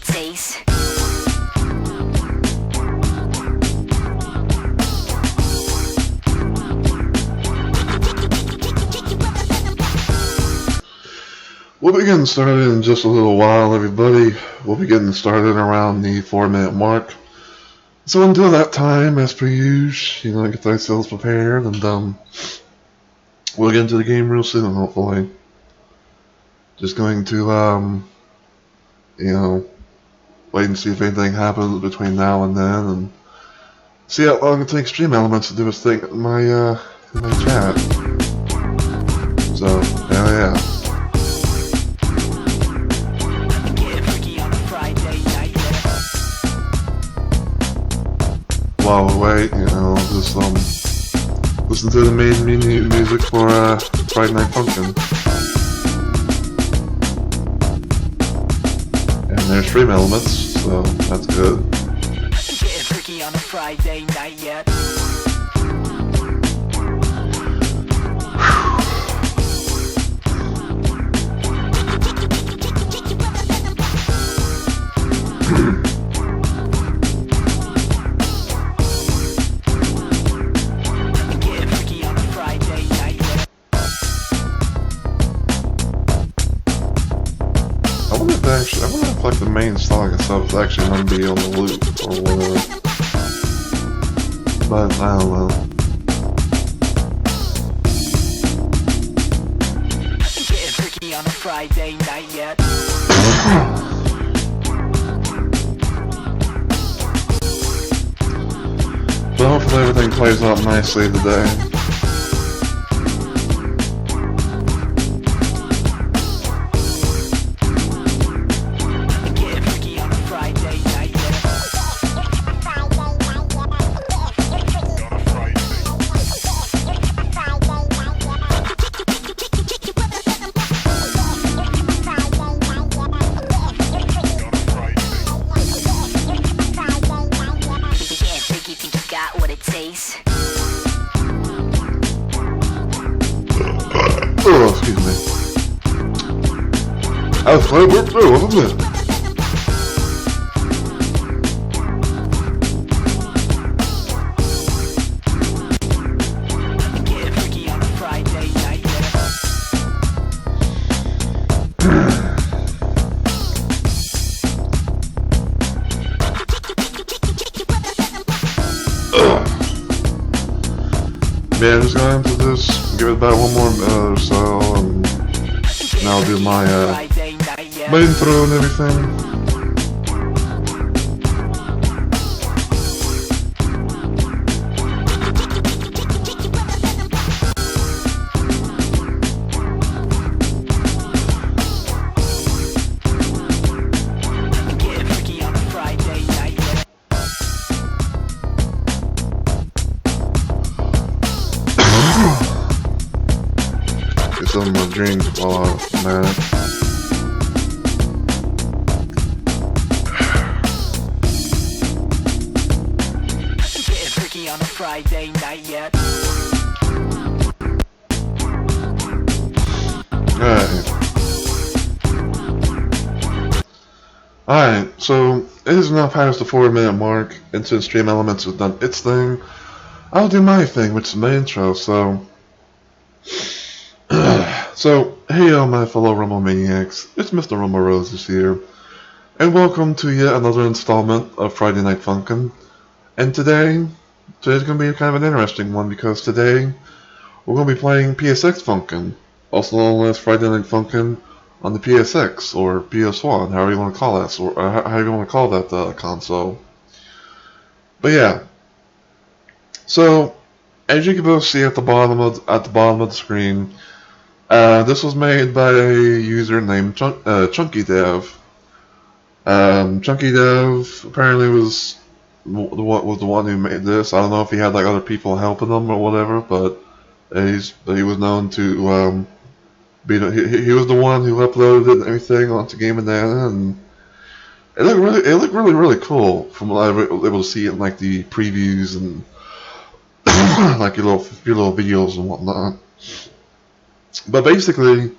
tastes. We'll be getting started in just a little while, everybody. We'll be getting started around the 4-minute mark. So until that time, as per usual, get ourselves prepared, and we'll get into the game real soon, hopefully. Just going to, wait and see if anything happens between now and then, and see how long it takes Stream Elements to do its thing in my chat. So, yeah. While we wait, just listen to the main music for Friday Night Funkin'. And there's Stream Elements, so that's good. Getting freaky on a Friday night yet. I wonder if like the main song itself is actually going to be on the loop or whatever. But I don't know. Getting freaky on a Friday night yet. But hopefully everything plays out nicely today. Oh, excuse me. I was trying to work through, wasn't it? Yeah, I'm just going to just give it about 1 more minute or so, and I'll do my intro and everything. Some more drink while I'm at it. Getting freaky on a Friday night yet. Alright, so it is now past the 4-minute mark, and since Stream Elements has done its thing, I'll do my thing, which is my intro, so... So, hey all my fellow Rumble Maniacs, it's Mr. Rumble Roses here, and welcome to yet another installment of Friday Night Funkin'. And today's going to be kind of an interesting one, because today we're going to be playing PSX Funkin', also known as Friday Night Funkin' on the PSX, or PS1, however you want to call that, or however you want to call that console. But yeah, so as you can both see at the bottom of the screen, this was made by a user named Chunky Dev. Chunky Dev apparently was the one who made this. I don't know if he had like other people helping him or whatever, but he was known to he was the one who uploaded everything onto Game and Data, and it looked really cool from what I was able to see in like the previews and like your little videos and whatnot. But basically,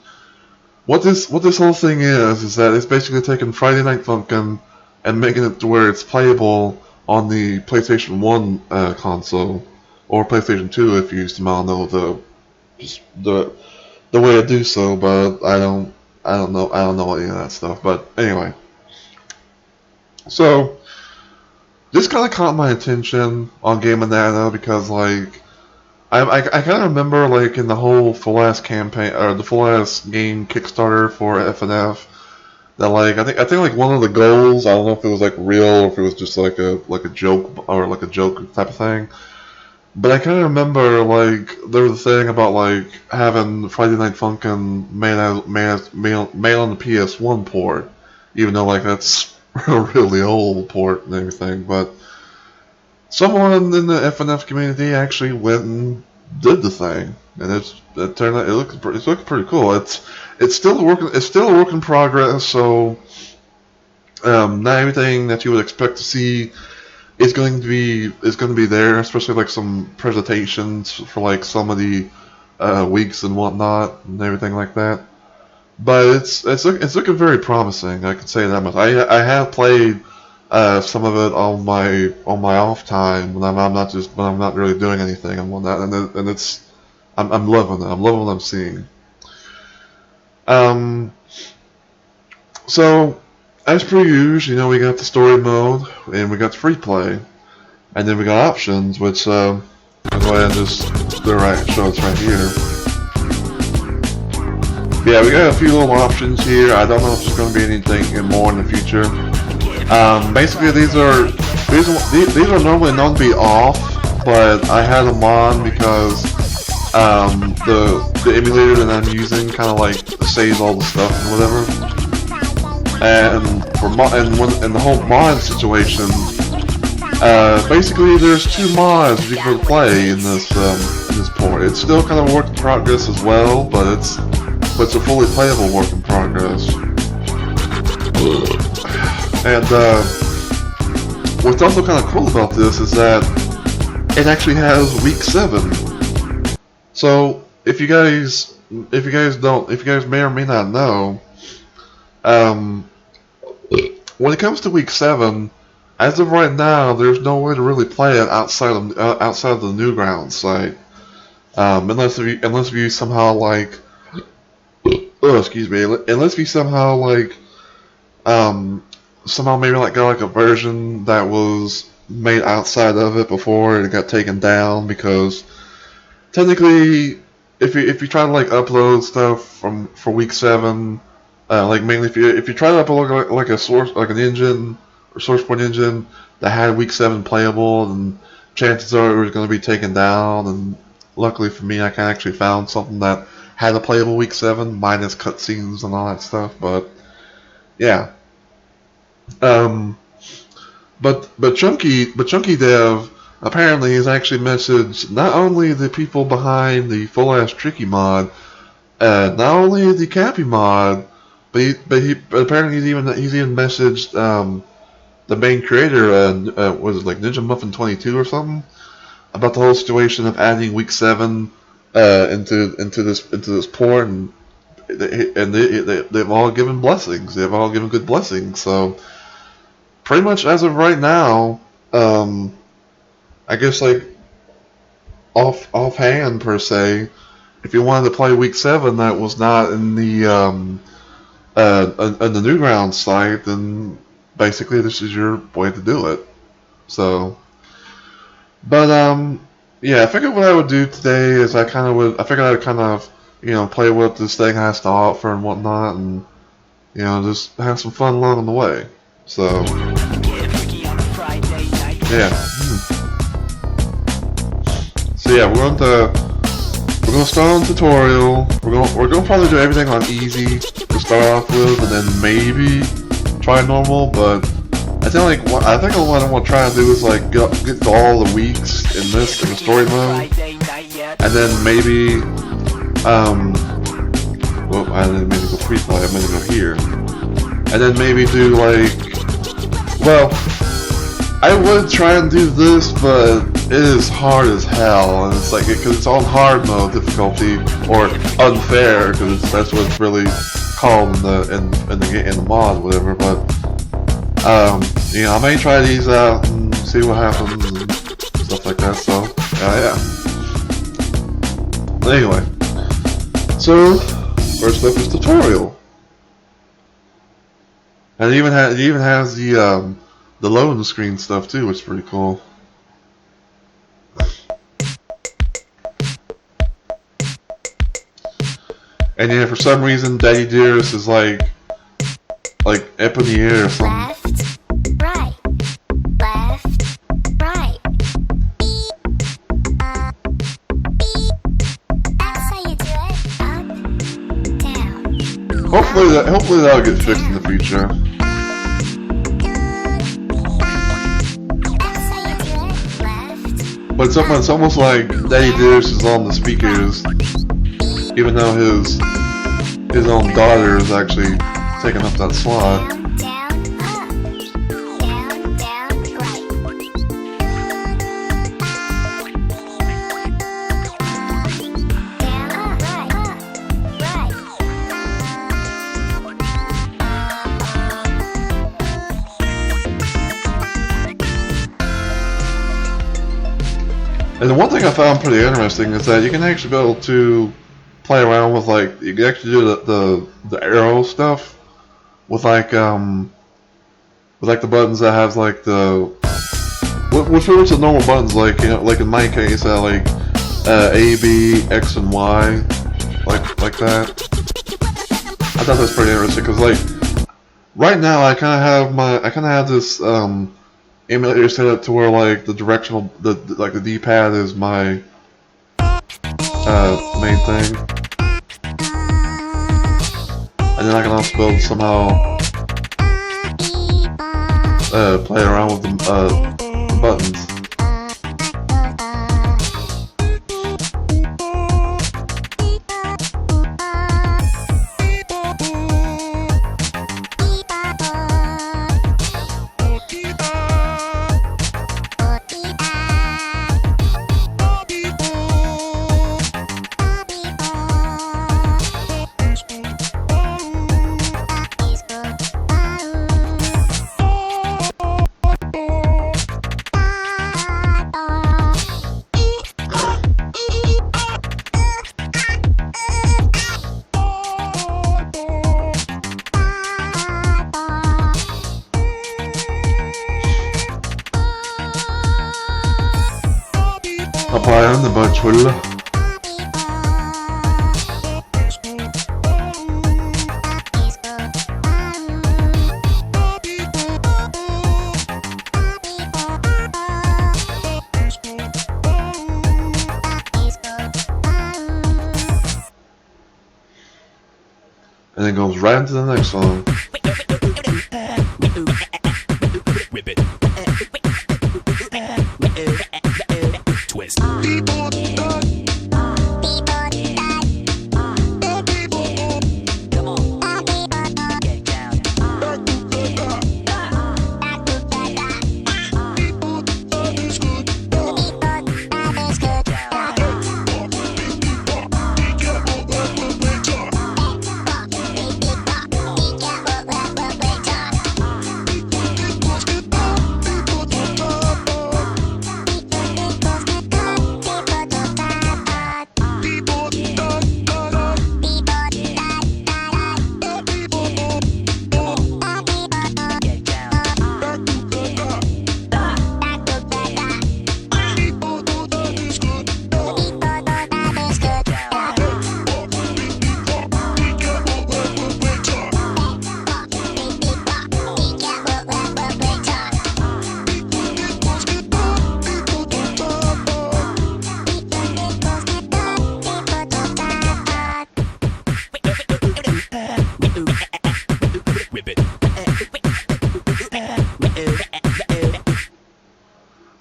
what this whole thing is that it's basically taking Friday Night Funkin', and making it to where it's playable on the PlayStation 1 console, or PlayStation 2 if you somehow know the way to do so, but I don't know any of that stuff. But anyway, so this kind of caught my attention on Game Banana because like I kind of remember like in the whole full ass campaign or the full ass game Kickstarter for FNF that like I think like one of the goals, I don't know if it was like real or if it was just like a joke or like a joke type of thing. But I kind of remember, like, there was a thing about, like, having Friday Night Funkin' made on the PS1 port, even though, like, that's a really old port and everything. But someone in the FNF community actually went and did the thing, and it turned out it looks pretty cool. It's still a work in progress. So not everything that you would expect to see is going to be there, especially like some presentations for like some of the weeks and whatnot and everything like that. But it's looking very promising. I can say that much. I have played some of it on my off time when I'm not really doing anything and whatnot, and it's I'm loving it. I'm loving what I'm seeing. So, as per usual, we got the story mode, and we got free play, and then we got options, which I'll go ahead and just show us right here. Yeah, we got a few little options here. I don't know if there's going to be anything more in the future. Basically, these are normally known to be off, but I had them on because the emulator that I'm using kind of like saves all the stuff and whatever. And in the whole mod situation, basically there's two mods you can play in this port. It's still kind of a work in progress as well, but it's a fully playable work in progress. And what's also kind of cool about this is that it actually has week 7. So if you guys may or may not know, when it comes to week 7, as of right now, there's no way to really play it outside of the Newgrounds site, unless you somehow like, unless you somehow like, somehow maybe like got like a version that was made outside of it before it got taken down, because technically, if you try to like upload stuff for week 7. Like mainly if you try to upload like a source, like an engine or source point engine that had week 7 playable, then chances are it was going to be taken down. And luckily for me, I kind of actually found something that had a playable week 7 minus cutscenes and all that stuff. But yeah, but Chunky Dev apparently has actually messaged not only the people behind the full ass Tricky mod, not only the Cappy mod. But apparently he's even messaged the main creator, was it like Ninja Muffin 22 or something, about the whole situation of adding week 7 into this port, and they've all given blessings. They've all given good blessings. So pretty much as of right now, I guess like offhand per se, if you wanted to play week 7 that was not in the on the Newgrounds site, then basically this is your way to do it. So, but yeah, I figured what I would do today is I figured I'd kind of play what this thing has to offer and whatnot, and just have some fun along the way. So yeah. So yeah, we're gonna start on tutorial. We're gonna probably do everything on easy to start off with, and then maybe try normal. But I think what I want to try and do is like get to all the weeks in the story mode, and then maybe well, I didn't mean to go pre-play. I'm gonna go here, and then maybe do like, well, I would try and do this, but it is hard as hell, and it's like because it's on hard mode difficulty, or unfair, because that's what it's really called in the mod, whatever. But I may try these out and see what happens and stuff like that. So yeah. Anyway, so first up is tutorial, and it even has the loading screen stuff too, which is pretty cool. And yeah, for some reason, Daddy Dearest is like up in the air or something. Left, right. That's how you do it. Up, down. Hopefully that'll get fixed in the future. That's how you do it. Left. But it's almost like Daddy Dearest is on the speakers, even though his own daughter is actually taking up that slot. Down, up. Down, right. Down, up, right. And the one thing I found pretty interesting is that you can actually be able to play around with you can actually do the arrow stuff with the buttons that has which are the normal buttons, like in my case A, B, X, and Y, like that. I thought that's pretty interesting because right now I kind of have this emulator set up to where the directional the D-pad is my main thing, and then I can also build somehow play around with the buttons. Apply on the bunch, will you? And then goes right into the next song. Twist.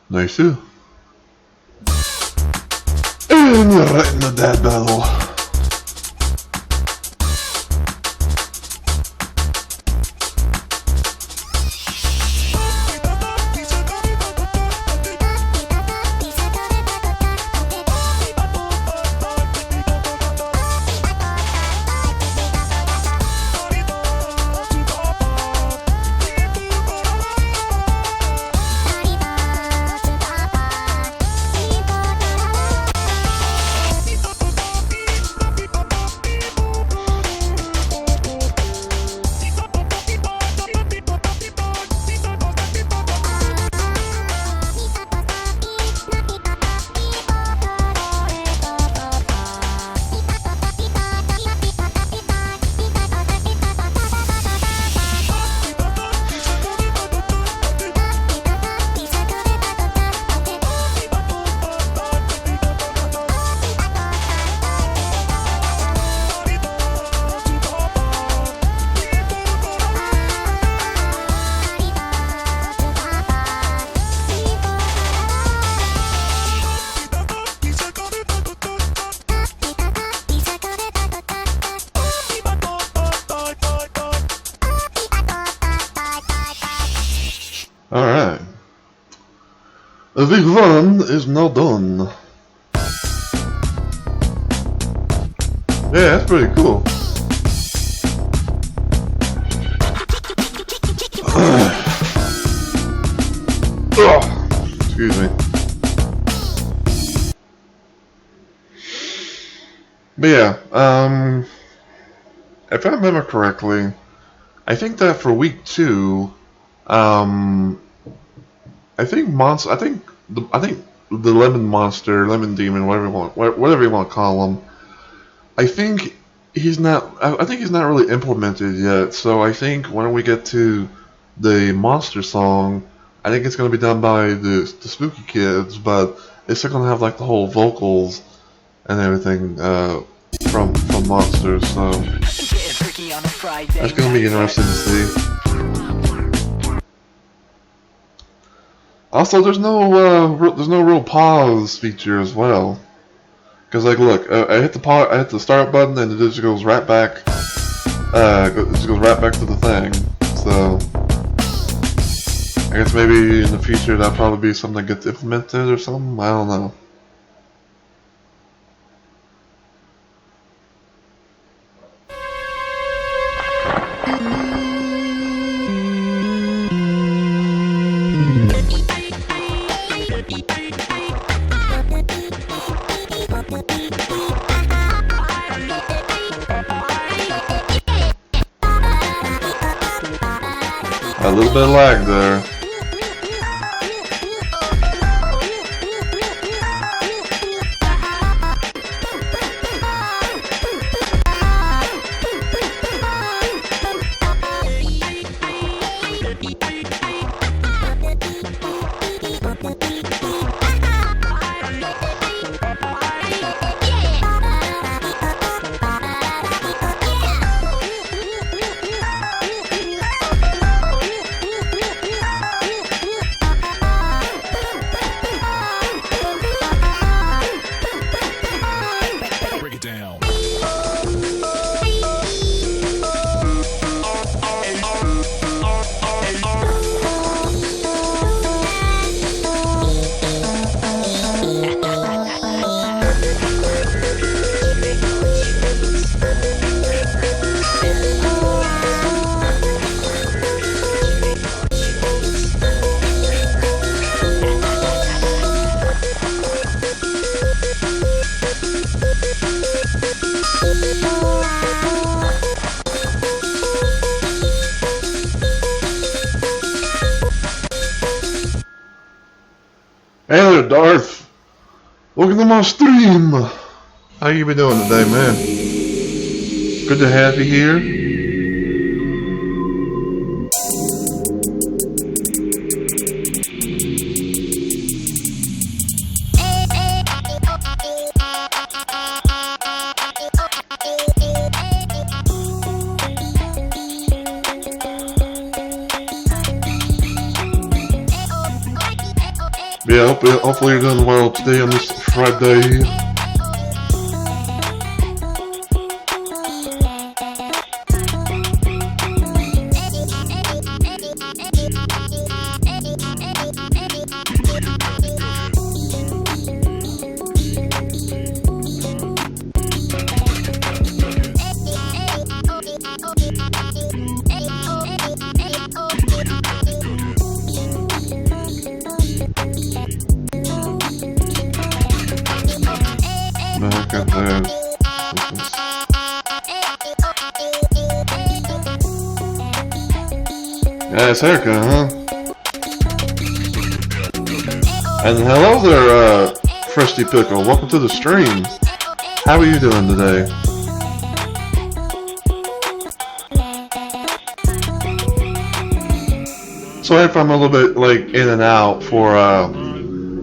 Nice too. And you're right in the dad battle. Alright. The fun is now done. Yeah, that's pretty cool. Excuse me. But yeah, if I remember correctly, I think that for week 2, I think the lemon monster, lemon demon, whatever you want to call him, I think he's not really implemented yet. So I think when we get to the monster song, I think it's going to be done by the Spooky Kids, but it's still going to have like the whole vocals and everything from monsters. So that's going to be interesting to see. Also, there's no real pause feature as well. Cause like, look, I hit the start button, and it just goes right back. It just goes right back to the thing. So I guess maybe in the future that'll probably be something that gets implemented or something. I don't know. A little bit of lag there. Hey there, Darth. Welcome to my stream. How you been doing today, man? Good to have you here. Yeah, hopefully you're doing well today on this Friday. Back at that. Yeah, it's Erica, huh? And hello there, Frosty Pickle. Welcome to the stream. How are you doing today? Sorry if I'm a little bit like in and out for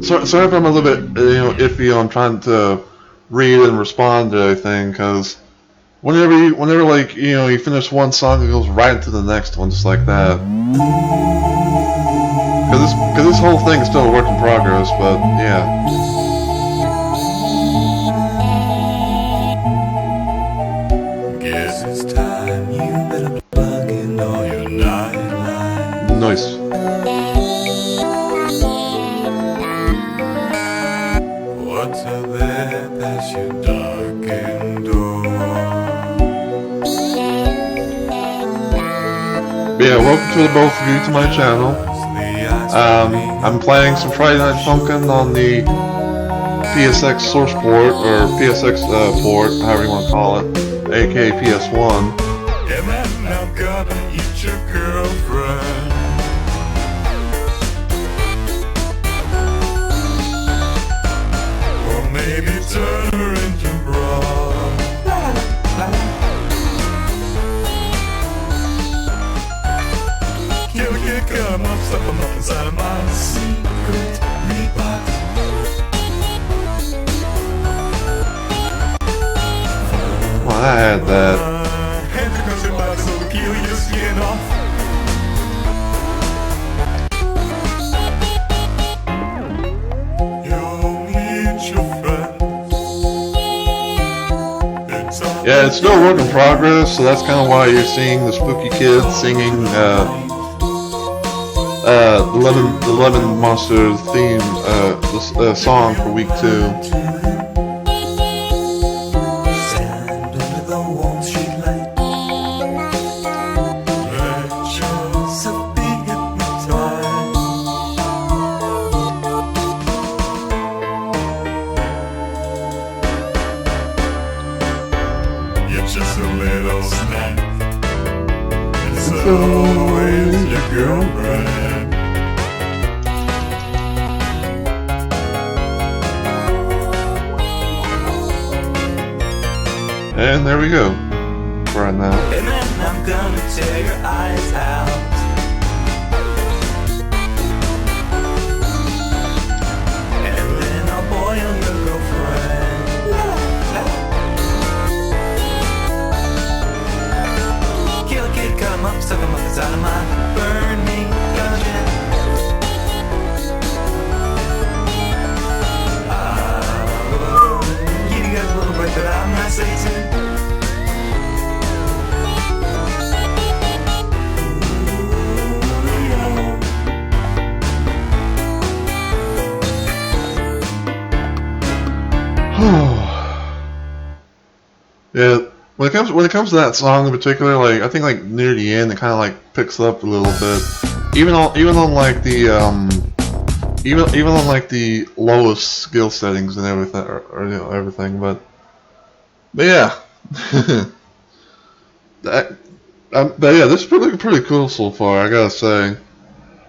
sorry if I'm a little bit iffy on trying to read and respond to everything, because whenever like you finish one song, it goes right into the next one just like that. Because this whole thing is still a work in progress, but yeah. Guess it's time you better plug in all your nightlight. Nice. What's out there that you darkened door? Yeah, welcome to the both of you to my channel. I'm playing some Friday Night Funkin' on the PSX source port, or PSX port, however you want to call it, aka PS1. Yeah, man, I'm gonna eat your girlfriend. Or maybe turn her into broad. Kill a kid, come up, stuff him up inside of my secret meat box. Well, I had that. Hand across your body so we peel your skin off. You'll meet your friends. Yeah, it's still a work in progress, so that's kind of why you're seeing the spooky kids singing the Lemon Monsters theme, the song for week 2. Just a little snack. It's always your girlfriend. And there we go. For right now. And then I'm gonna tear your eyes out. And then I'll boil your girlfriend. Kill a kid, come up, suck him up inside of my burning dungeon. Give you guys a little break, but I'm not Satan. Yeah, when it comes to that song in particular, like I think like near the end, it kind of like picks up a little bit, even on like the even on like the lowest skill settings and everything, or you know, everything. But yeah, but yeah, this is pretty cool so far, I gotta say.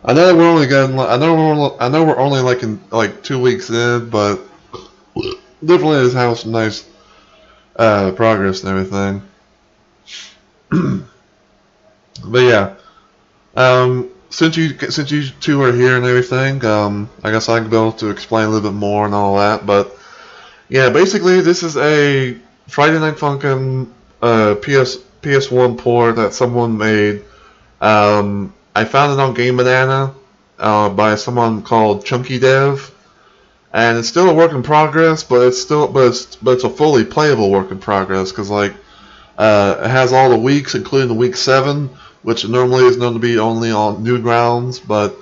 I know we're only getting, I know we're only like in like 2 weeks in, but definitely has had some nice progress and everything. But yeah, since you two are here and everything, I guess I can be able to explain a little bit more and all that. But yeah, basically this is a Friday Night Funkin' PS1 port that someone made. I found it on Game Banana by someone called Chunky Dev. And it's still a work in progress, but it's a fully playable work in progress, because like it has all the weeks, including the week 7, which normally is known to be only on Newgrounds, but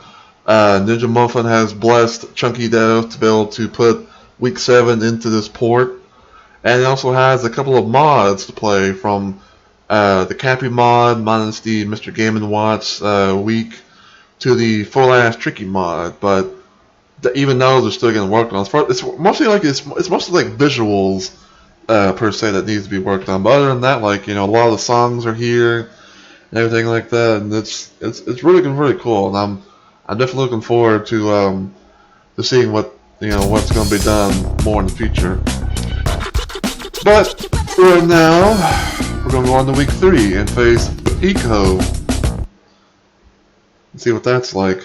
Ninja Muffin has blessed Chunky Dev to be able to put week 7 into this port, and it also has a couple of mods to play, from the Cappy mod minus the Mr. Game & Watch week to the Full Ass Tricky mod, but even those are still getting worked on. It's mostly like visuals per se that needs to be worked on. But other than that, like, you know, a lot of the songs are here and everything like that, and it's really cool. And I'm definitely looking forward to seeing what's going to be done more in the future. But right now, we're going to go on to week 3 and face Eco. Let's see what that's like.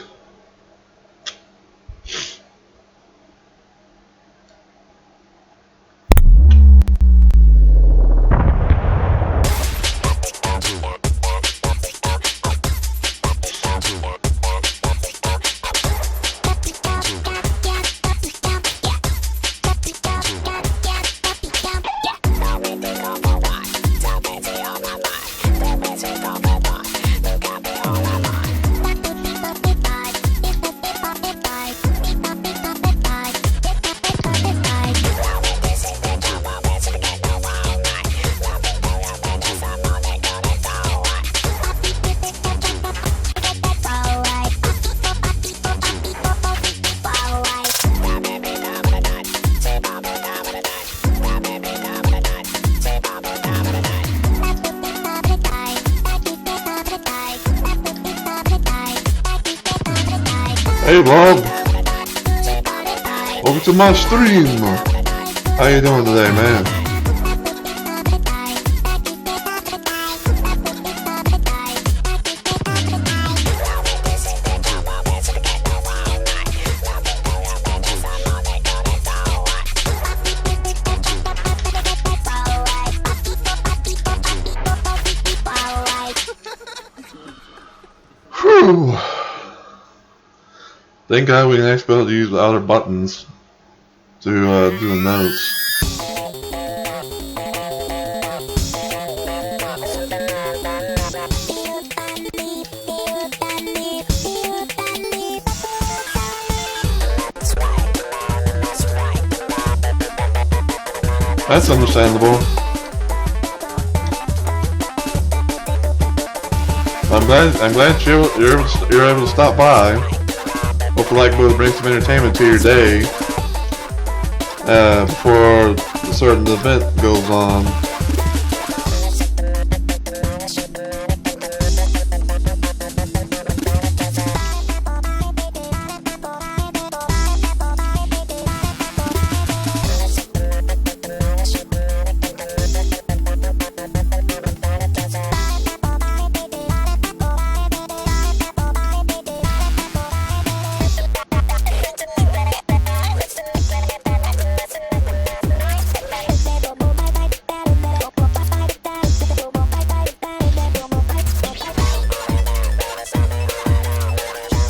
Hey Bob, welcome to my stream. How you doing today, man? Whew. Thank God we can actually be able to use the outer buttons to do the notes. That's understandable. I'm glad you're able to stop by. Hopefully, like, will bring some entertainment to your day before a certain event goes on.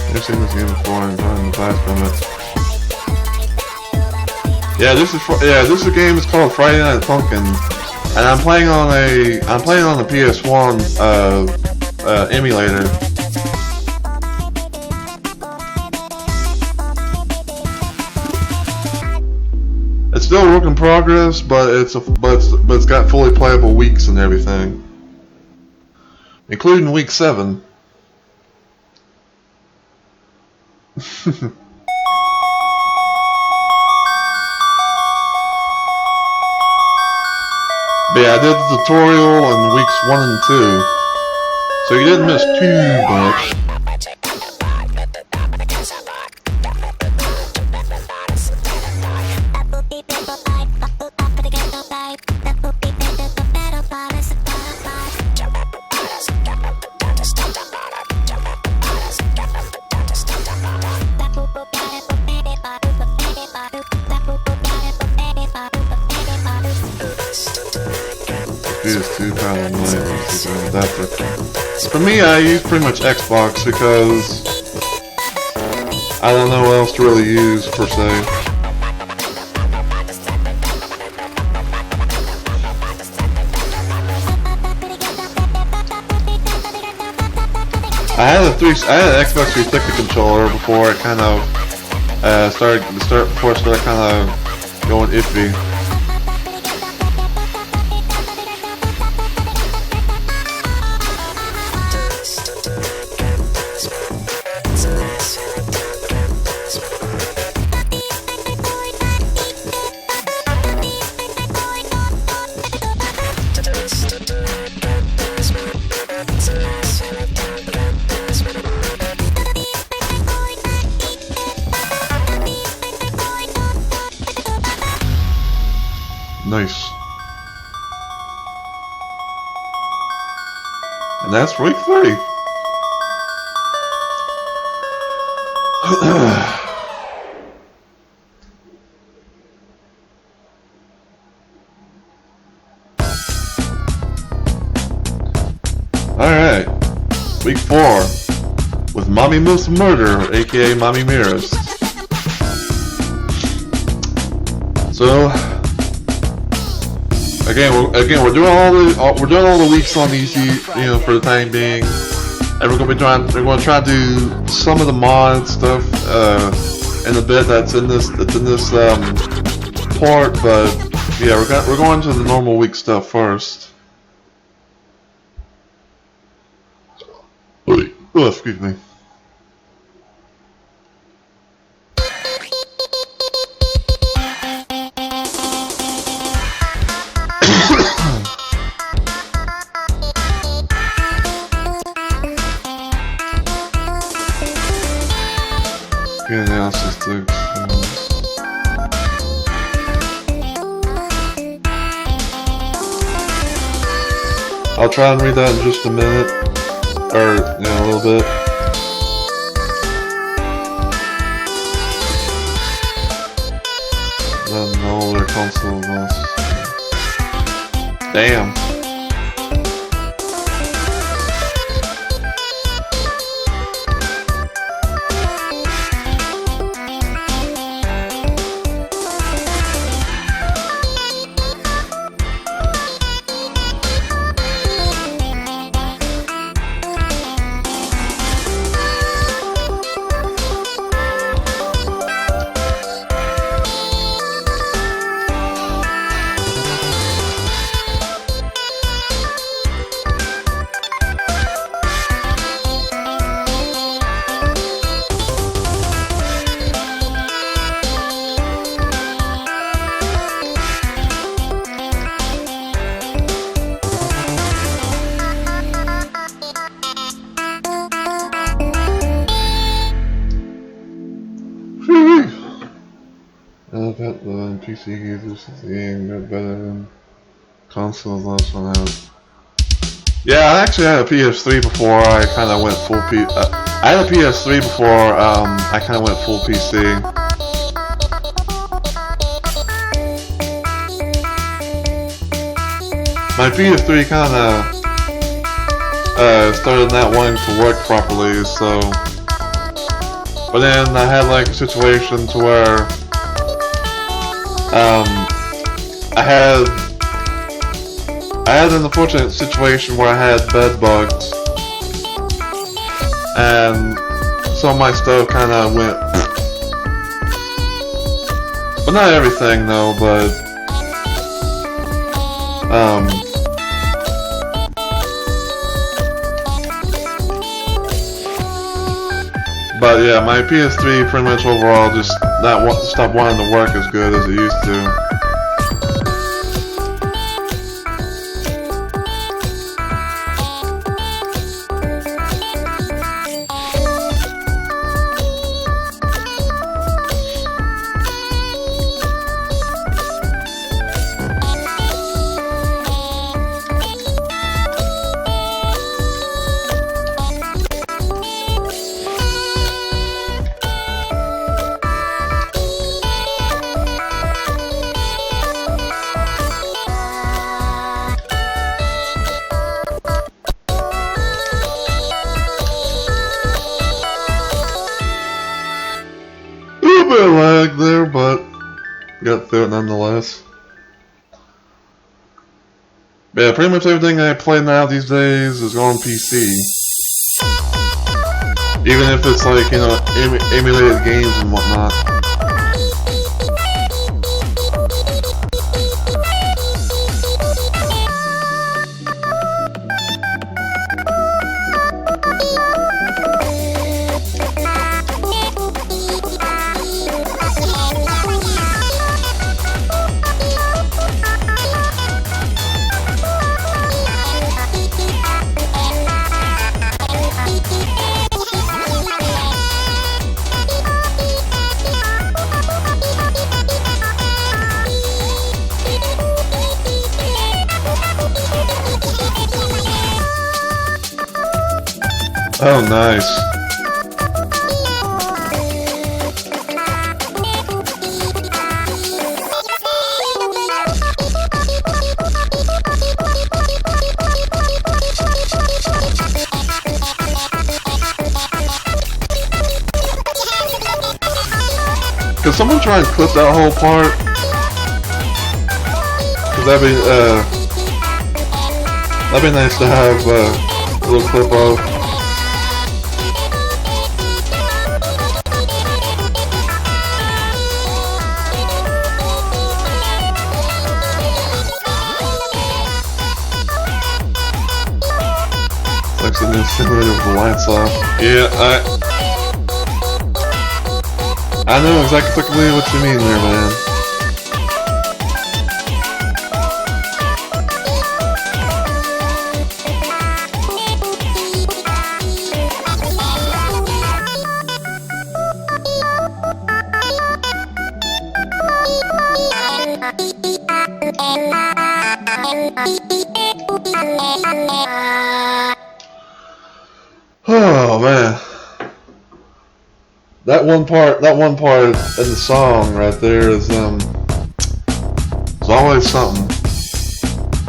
I've seen this game before and enjoying the blast from it. Yeah, this is a game that's called Friday Night Funkin', and I'm playing on the PS1 emulator. It's still a work in progress, but it's got fully playable weeks and everything, including week 7. But yeah, I did the tutorial in weeks 1 and 2, so you didn't miss too much. PS2 power adapter. For me, I use pretty much Xbox because I don't know what else to really use per se. I had an Xbox 360 controller before it kind of started kind of going iffy. Nice. And that's week 3. Alright. Week 4. With Mommy Moose Murder, aka Mommy Mirrors. So Again, we're doing all the weeks on easy, for the time being, and we're gonna try to do some of the mod stuff in a bit that's in this part, but yeah, we're going to the normal week stuff first. Oh, excuse me. Get analysis sticks. I'll try and read that in just a minute, or a little bit. Then all their console lost. Damn. Bet the PC users the game got better than consoles last one out. Yeah, I actually had a PS3 before I kind of went full I had a PS3 before I kind of went full PC. My PS3 kind of started not wanting to work properly, so. But then I had like a situation to where I had an unfortunate situation where I had bed bugs, and some of my stuff kind of went, well, not everything though, but yeah, my PS3 pretty much overall just stopped wanting to work as good as it used to. A bit of lag there, but got through it nonetheless. But yeah, pretty much everything I play now these days is on PC. Even if it's like, emulated games and whatnot. Oh, nice. Could someone try and clip that whole part? Cause that'd be nice to have a little clip of. Like the new simulator with the lights off. Yeah, I know exactly what you mean there, man. Oh man, that one part in the song right there is always something.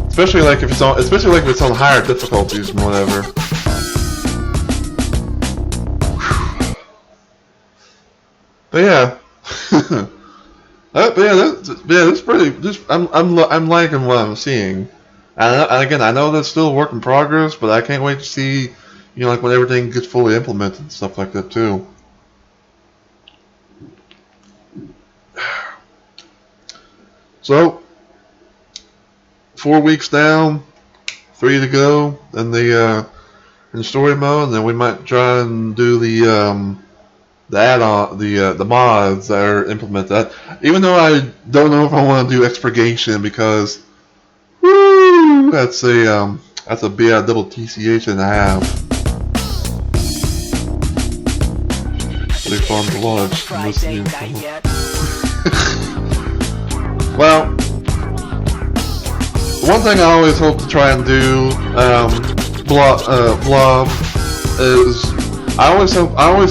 Especially like if it's on higher difficulties and whatever. But yeah, that's pretty. I'm liking what I'm seeing. And again, I know that's still a work in progress, but I can't wait to see, like when everything gets fully implemented and stuff like that too. So, 4 weeks down, 3 to go in the story mode, and then we might try and do the add-on, the mods that are implemented. Even though I don't know if I want to do expurgation because, woo, that's a double TCH and a half. Big fun to watch. Well, one thing I always hope to try and do, Blob, is I always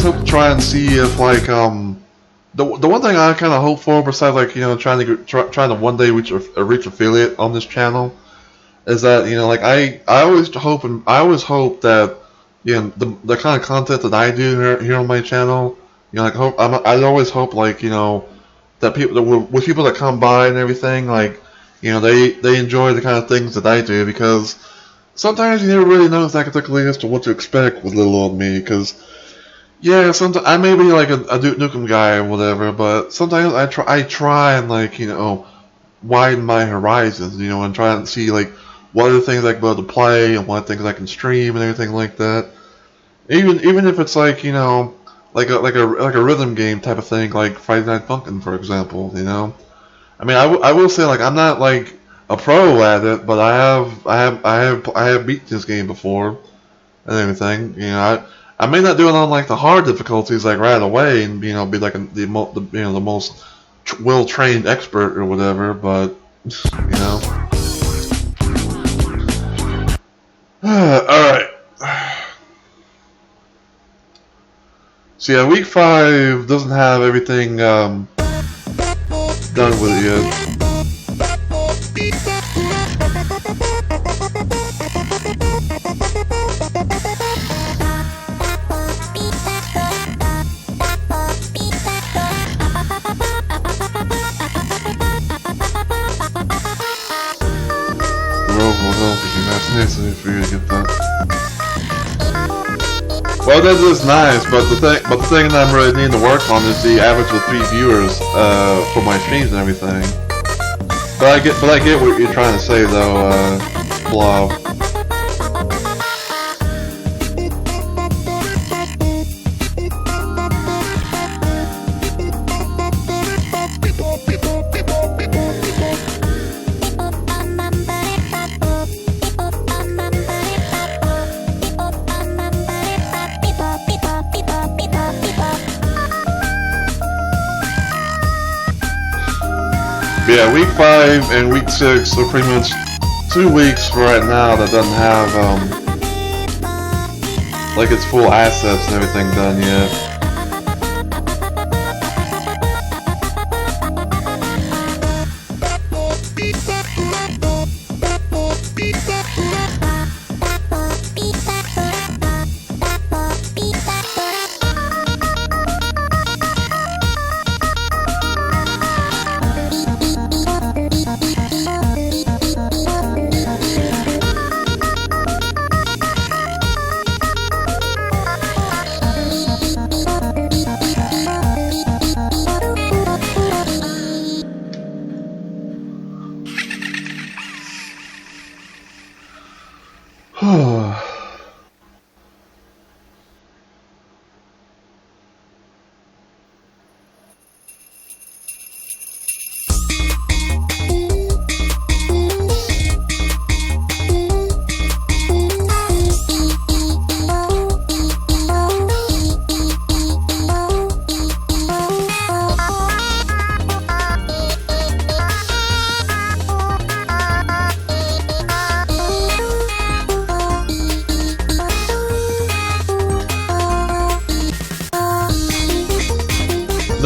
hope to try and see if like the one thing I kind of hope for, besides like trying to one day reach affiliate on this channel, is that like I always hope that the kind of content that I do here on my channel, I always hope like that people that come by and everything, like they enjoy the kind of things that I do, because sometimes you never really know exactly as to what to expect with little old me. Because sometimes I may be like a Duke Nukem guy or whatever, but sometimes I try and like widen my horizons, and try and see like what other things I can be able to play and what things I can stream and everything like that. Even if it's like like a rhythm game type of thing, like Friday Night Funkin', for example. I mean, I will say like I'm not like a pro at it, but I have beat this game before and everything. I may not do it on like the hard difficulties like right away and be like the most well trained expert or whatever, but all right. So yeah, week 5 doesn't have everything done with it yet. For you to get that. Well, that is nice, but the thing that I'm really needing to work on is the average of 3 viewers for my streams and everything. But I get what you're trying to say though, Blob. Yeah, week 5 and week 6 are pretty much 2 weeks right now that doesn't have like its full assets and everything done yet.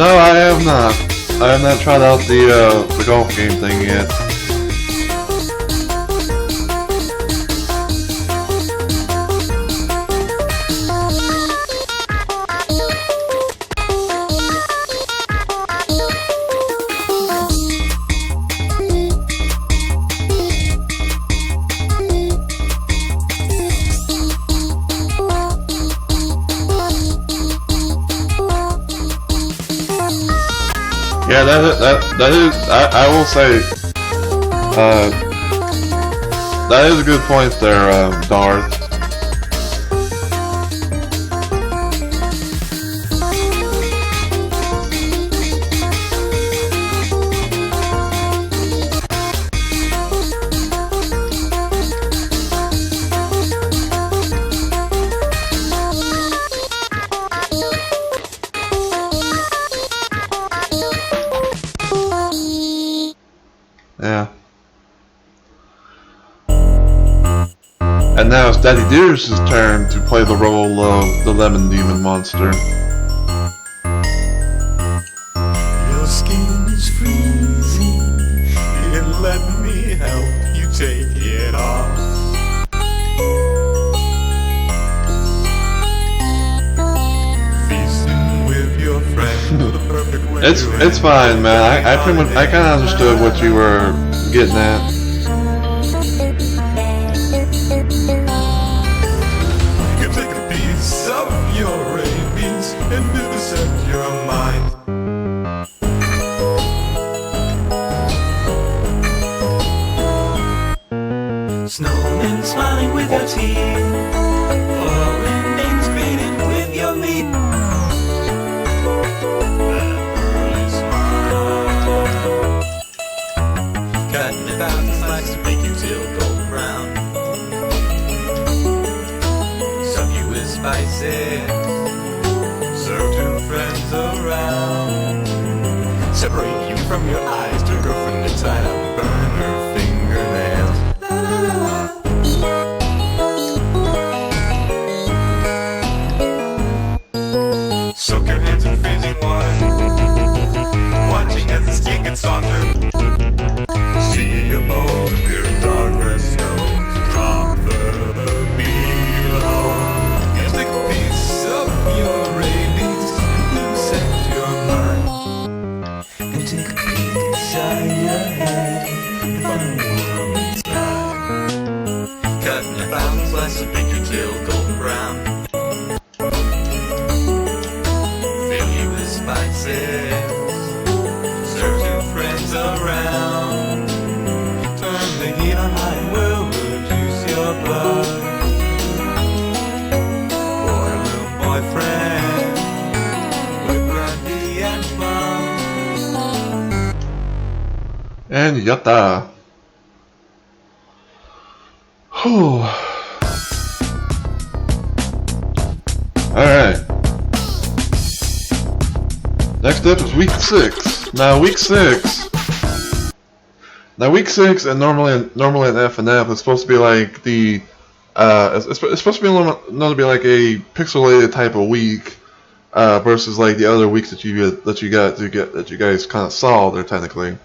No, I have not. I have not tried out the golf game thing yet. Yeah, that is. I will say, that is a good point there, Darth. Yeah. And now it's Daddy Dear's turn to play the role of the Lemon Demon Monster. Your skin is freezing. Here, let me help you take it off. Feasting with your friend, the perfect way to It's fine, man. I pretty much I kind of understood what you were getting at. You can take a piece of your rabies and vivisect your mind. Snowmen smiling with your teeth, falling names created with your meat. Early smile. Cutting about the slices to make you till golden brown. Stuff you with spices, Serve two friends around. separate you from your eyes to a girlfriend inside out. Burn her fingernails. Soak your hands in freezing water. Watching as the skin gets softer. See a bowl appear in dark red snow. Drop further below. You take a piece of your rabies and set your mind. And take a peek inside your head and find a world inside. Cutting about the slices to make you till golden brown. Fill you with spices, serve two friends around. Turn the heat on high and we'll reduce your blood. Boy, little boyfriend, with brandy and fun. And yatta. Whew. Alright. Next up is week 6. Now week 6, and normally in FNF it's supposed to be like the it's supposed to be not to be like a pixelated type of week versus like the other weeks that you guys kind of saw there technically.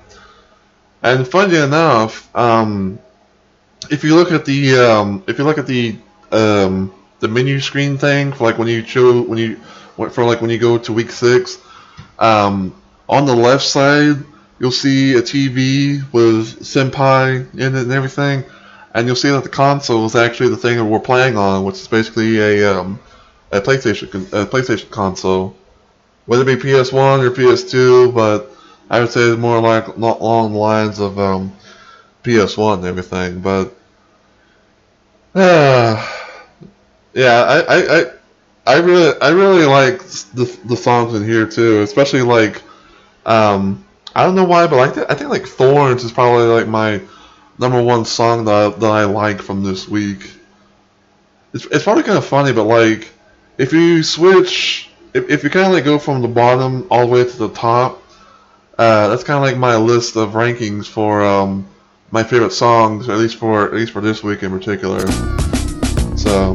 And funny enough, if you look at the menu screen thing for like when you go to week 6, on the left side you'll see a TV with Senpai in it and everything, and you'll see that the console is actually the thing that we're playing on, which is basically a PlayStation console, whether it be PS1 or PS2, but I would say it's more like not along the lines of PS1 and everything. But yeah, I really like the songs in here too, especially like I don't know why, but I think like Thorns is probably like my #1 song that I like from this week. It's probably kind of funny, but like if you switch, if you kind of like go from the bottom all the way to the top, that's kind of like my list of rankings for my favorite songs, at least for this week in particular. So.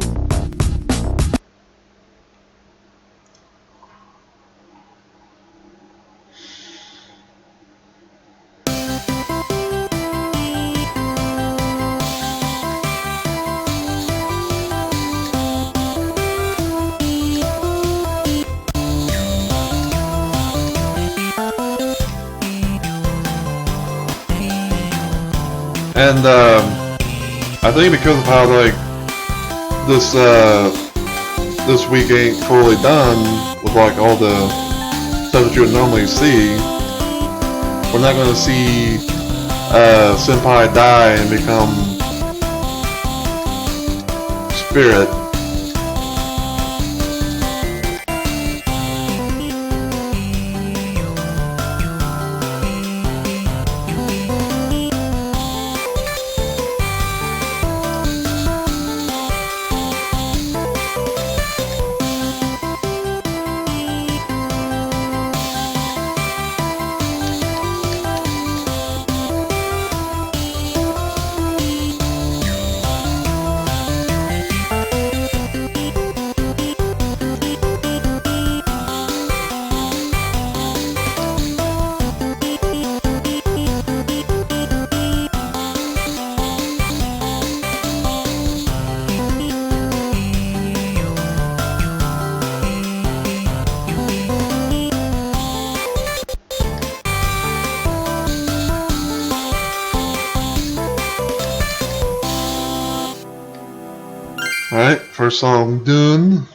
And I think because of how like this week ain't fully done with like all the stuff that you would normally see, we're not gonna see Senpai die and become spirit. Alright, first song done.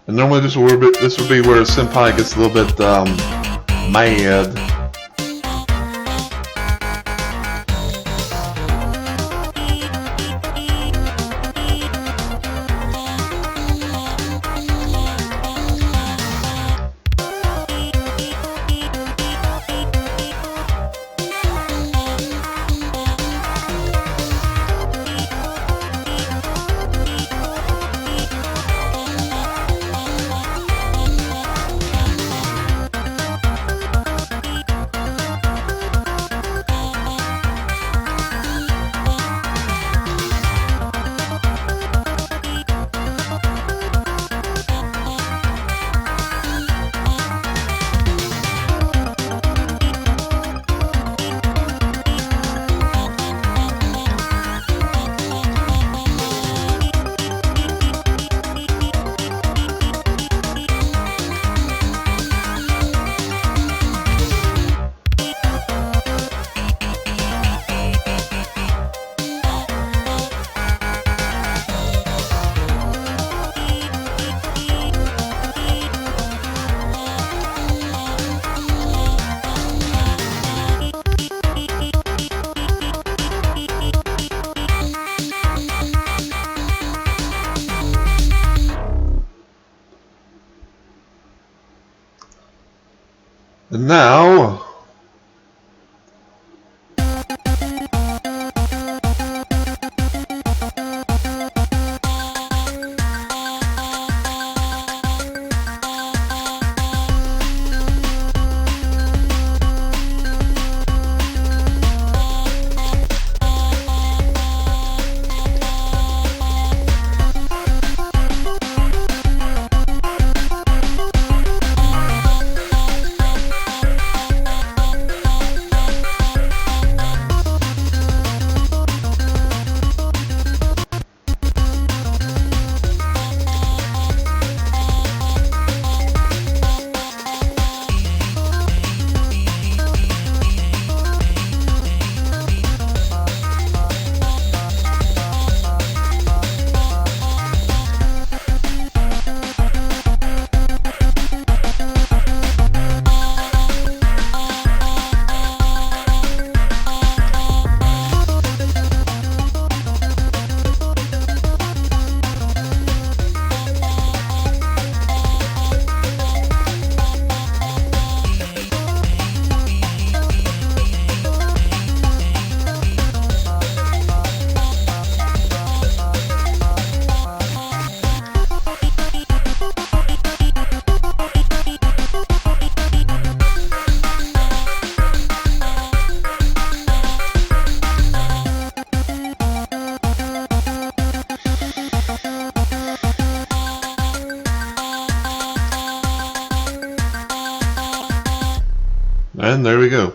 And normally this would be where Senpai gets a little bit mad. And now, and there we go.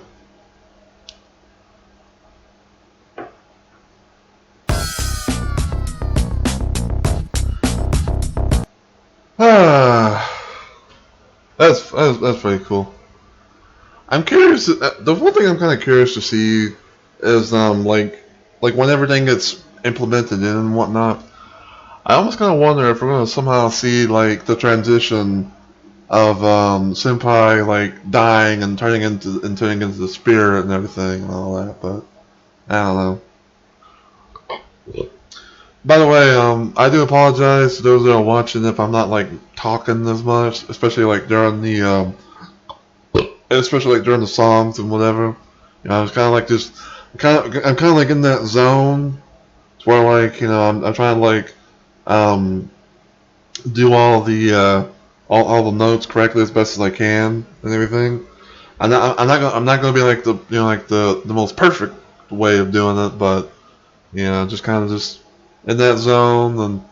That's pretty cool. I'm curious. The one thing I'm kind of curious to see is like when everything gets implemented in and whatnot. I almost kind of wonder if we're gonna somehow see like the transition of Senpai like dying and turning into the spirit and everything and all that. But I don't know. By the way, I do apologize to those that are watching if I'm not like talking as much, especially like during the songs and whatever. You know, I was kind of like just, I'm kind of like in that zone where like I'm trying to like do all the notes correctly as best as I can and everything. I'm not gonna be like the most perfect way of doing it, but just kind of just in that zone and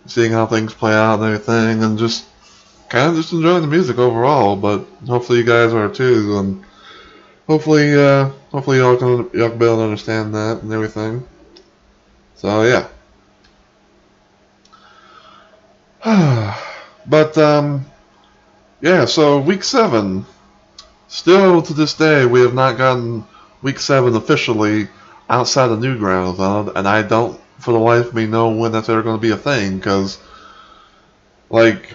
seeing how things play out and everything, and just kind of just enjoying the music overall. But hopefully you guys are too, and hopefully y'all can be able to understand that and everything. So yeah. But yeah. So week 7. Still to this day, we have not gotten week 7 officially outside of Newgrounds, and I don't, for the life of me, know when that's ever going to be a thing. Because, like,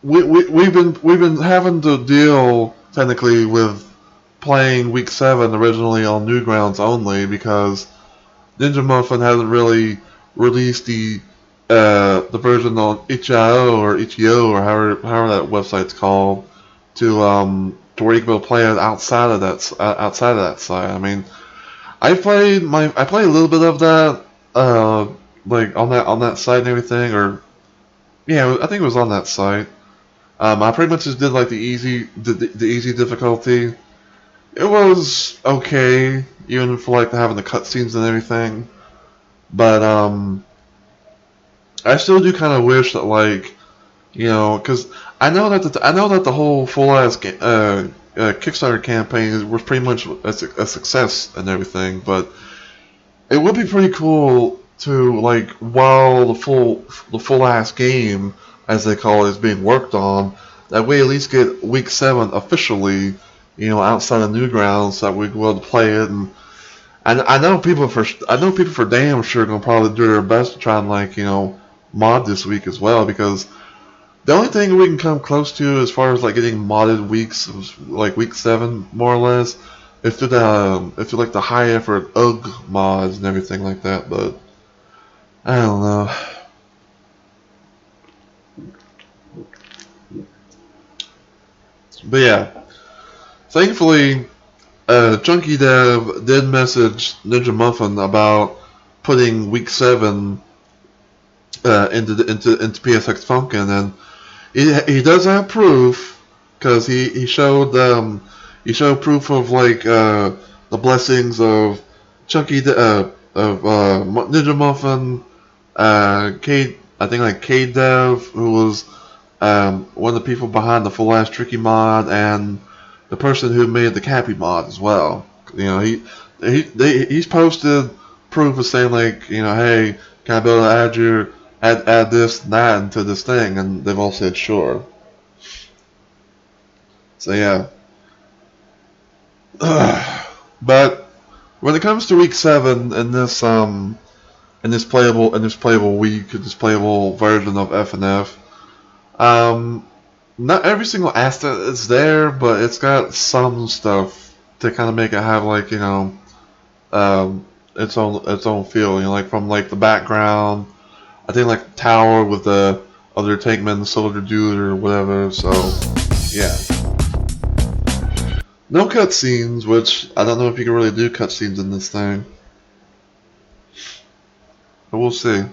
we've been having to deal technically with playing week 7 originally on Newgrounds only because Ninja Muffin hasn't really released the version on itch.io or however that website's called to where you can play it outside of that site. I mean, I played a little bit of that like on that site and everything, or yeah, I think it was on that site. I pretty much just did like the easy difficulty. It was okay, even for like having the cutscenes and everything. But I still do kind of wish that like because I know that the whole full ass Kickstarter campaign was pretty much a success and everything, but it would be pretty cool to like while the full ass game, as they call it, is being worked on, that we at least get week 7 officially, outside of Newgrounds, so that we will be able to play it. And I know people for damn sure are gonna probably do their best to try and like mod this week as well, because the only thing we can come close to as far as like getting modded weeks, like week 7 more or less, is through like the high effort UG mods and everything like that. But I don't know. But yeah, thankfully, Chunky Dev did message Ninja Muffin about putting week 7 into PSX Funkin', and he does have proof, because he showed proof of like the blessings of Ninja Muffin, Kate, I think like K-Dev, who was one of the people behind the full ass Tricky mod, and the person who made the Cappy mod as well. He's posted proof of saying like hey, can I be able to add this and that into this thing, and they've all said sure. So yeah. But when it comes to week 7 in this playable week, this playable version of FNF, not every single asset is there, but it's got some stuff to kind of make it have like its own feel. Like from like the background, I think like the tower with the other tankman, soldier dude or whatever. So yeah. No cutscenes, which I don't know if you can really do cutscenes in this thing. But we'll see.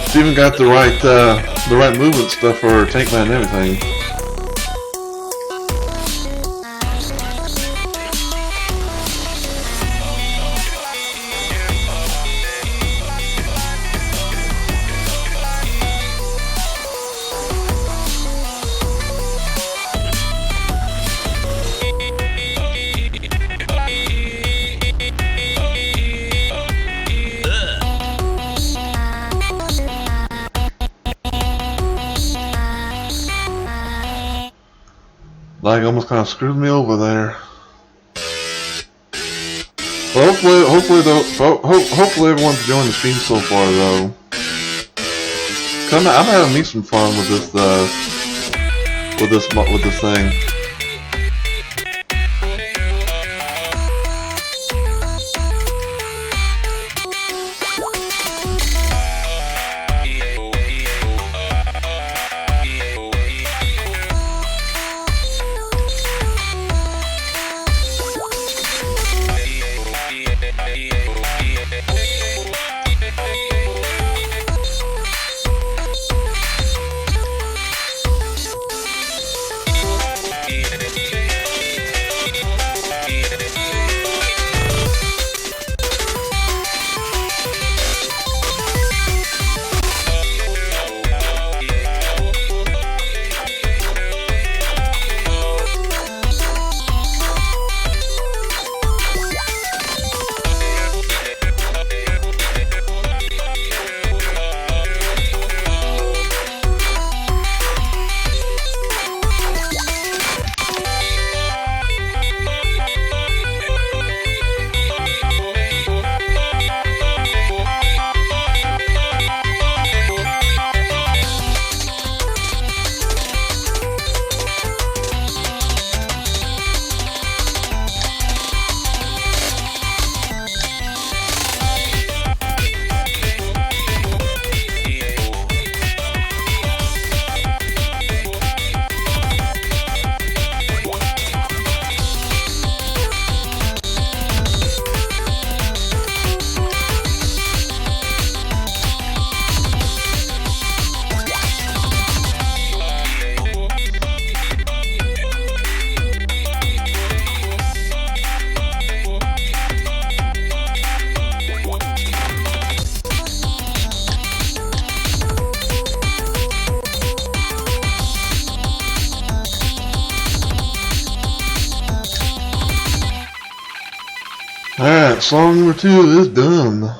It's even got the right movement stuff for Tank Man and everything. Like almost kind of screwed me over there. Well, hopefully everyone's enjoying the stream so far though. I'm having me some fun with this thing. Alright, song number 2 is done.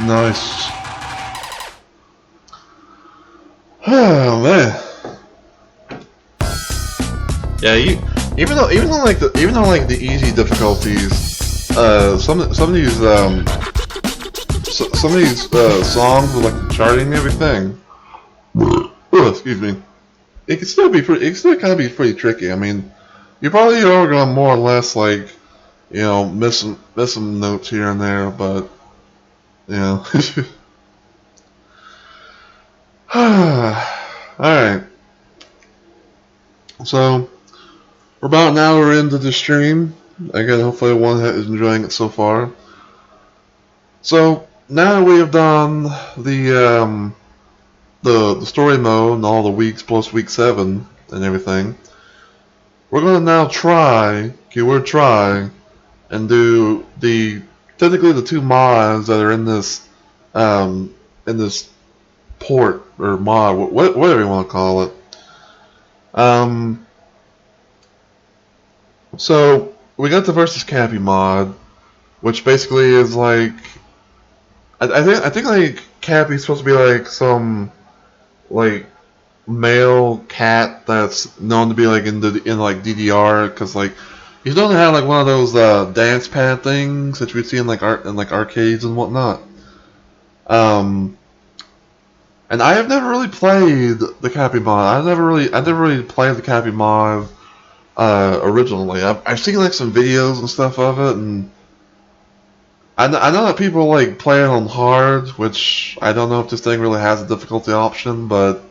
Nice. Oh man. Yeah, even though like the easy difficulties, some of these songs with like the charting and everything. Oh, excuse me. It can still kind of be pretty tricky. I mean, you probably are gonna more or less like, miss some notes here and there, but Alright. So, we're about an hour into the stream. Again, hopefully everyone is enjoying it so far. So, now that we have done the story mode and all the weeks plus week 7 and everything, we're going to now try, keyword try, and do technically the 2 mods that are in this port or mod, whatever you want to call it. So we got the versus Cappy mod, which basically is like, I think like Cappy's supposed to be like some like male cat that's known to be like in like DDR, because like he's known to have like one of those dance pad things that you would see in like arcades and whatnot. And I have never really played the Cappy mod. I never really played the Cappy mod originally. I've seen like some videos and stuff of it, and I know that people like play it on hard, which I don't know if this thing really has a difficulty option, but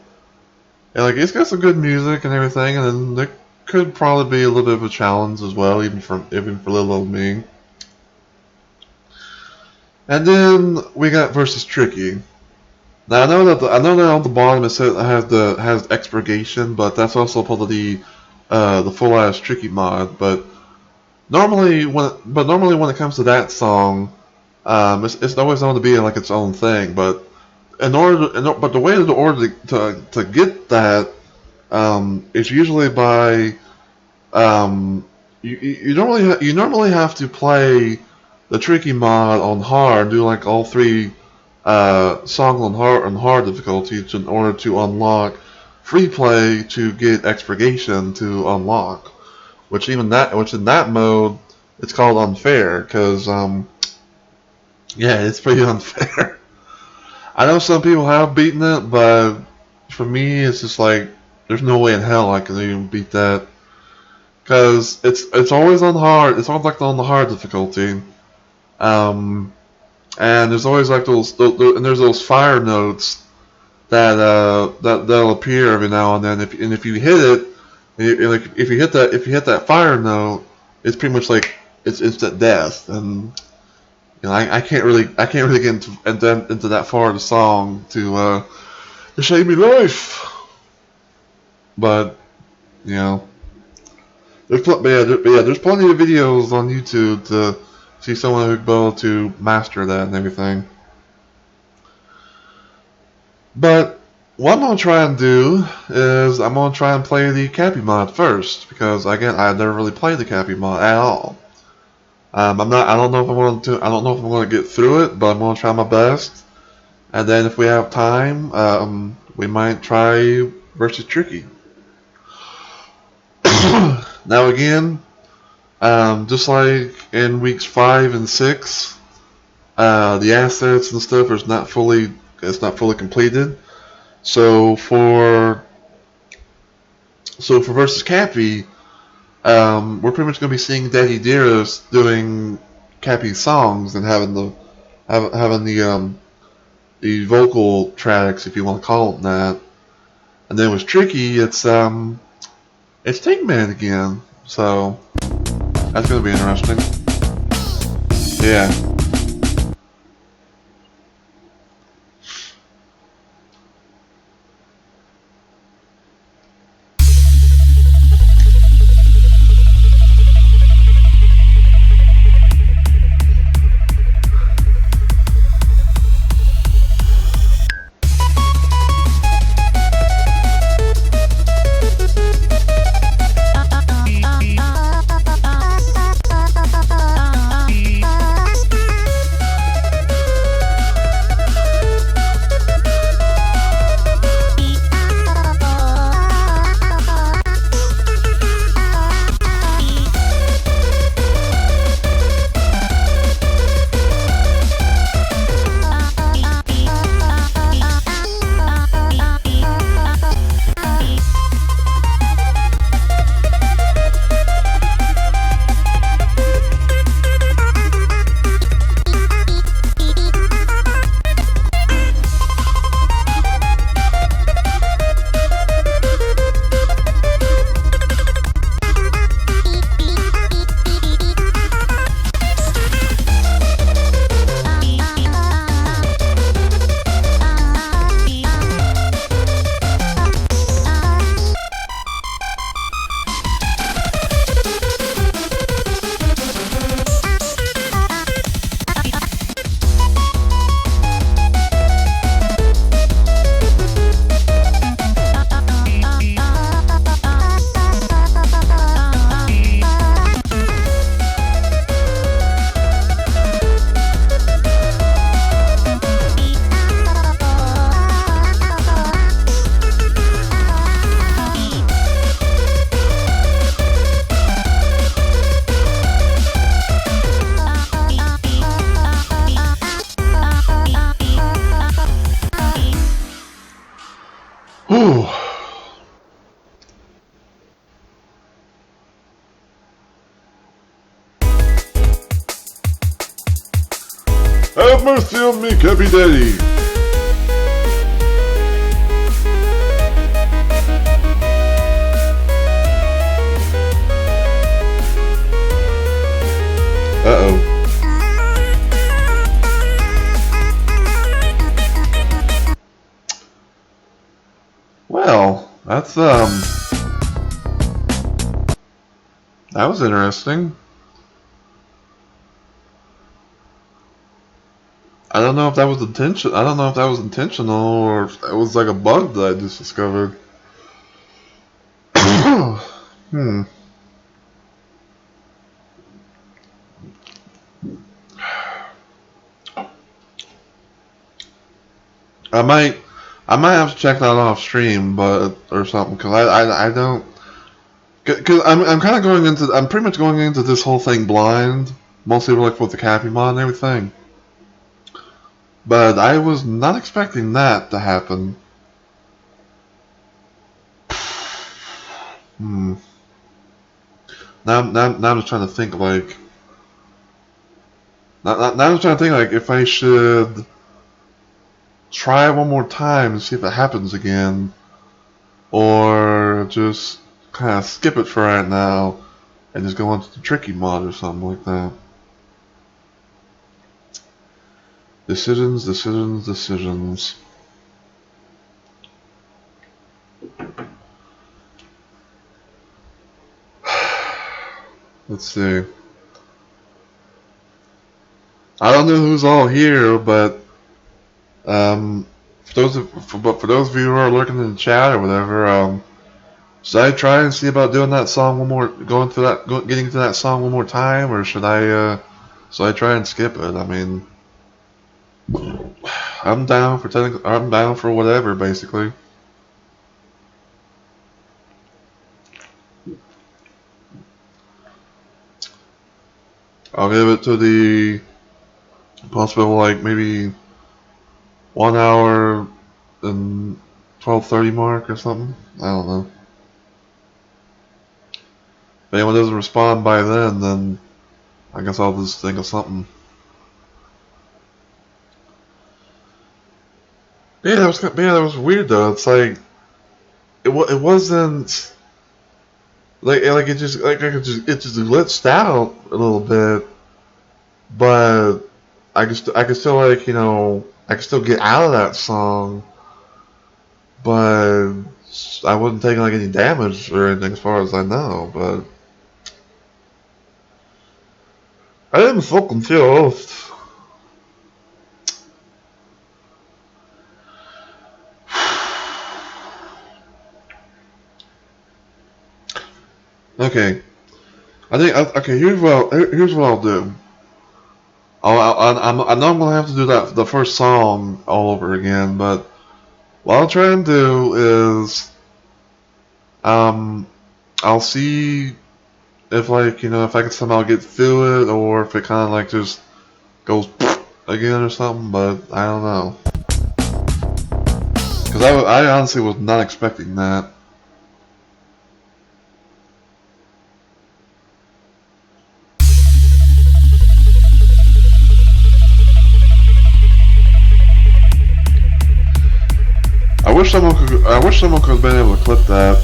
like it's got some good music and everything, and then there could probably be a little bit of a challenge as well, even for little old me. And then we got versus Tricky. Now I know that on the bottom it says it has expurgation, but that's also part of the full ass Tricky mod. But normally when it comes to that song, it's always known to be like its own thing. But the way to get that is usually by you normally have to play the Tricky mod on hard, do like all 3 songs on hard difficulty in order to unlock free play to get expurgation to unlock, which in that mode it's called unfair, because it's pretty unfair. I know some people have beaten it, but for me it's just like there's no way in hell I can even beat that, because it's always on hard. It's always like on the hard difficulty. And there's always like those fire notes that'll appear every now and then. If you hit it, if you hit that fire note, it's pretty much like it's instant death. And I can't really get into that far of the song to save me life. But there's plenty of videos on YouTube to see someone who'd be able to master that and everything. But what I'm going to try and do is I'm going to try and play the Cappy mod first, because again I've never really played the Cappy mod at all. I don't know if I'm going to get through it, but I'm going to try my best. And then if we have time, we might try versus Tricky. Now again, just like in weeks 5 and 6, the assets and stuff is not fully completed. So for versus Cappy, we're pretty much going to be seeing Daddy Dearest doing Cappy songs and having the vocal tracks, if you want to call them that. And then with Tricky, it's Tank Man again. So that's going to be interesting. Yeah. Have mercy on me, Cappy Daddy. Uh-oh. Well, that's, that was interesting. I don't know if that was intentional. I don't know if that was intentional or if it was like a bug that I just discovered. I might have to check that off stream, but or something, cause I don't, cause I'm kind of going into, I'm pretty much going into this whole thing blind, mostly like with the Cappy mod and everything. But I was not expecting that to happen. Now I'm just trying to think like. Now I'm just trying to think like if I should try one more time and see if it happens again, or just kind of skip it for right now and just go into the tricky mod or something like that. Decisions. Let's see. I don't know who's all here, but for those of you who are lurking in the chat or whatever, should I try and see about doing that song one more, getting to that song one more time, or should I try and skip it? I mean, I'm down for whatever, basically. I'll give it to the possible, like, maybe 1 hour and 12:30 mark or something. I don't know. If anyone doesn't respond by then I guess I'll just think of something. Yeah, that was weird though. It's like it wasn't like it just glitched out a little bit, but I could still like, you know, I could still get out of that song, but I wasn't taking like any damage or anything as far as I know. But I am so confused. Okay, I think okay. Here's what I'll do. I know I'm gonna have to do the first song all over again, but what I'll try and do is I'll see if, like, you know, if I can somehow get through it, or if it kind of like just goes again or something. But I don't know, because I honestly was not expecting that. I wish someone could have been able to clip that.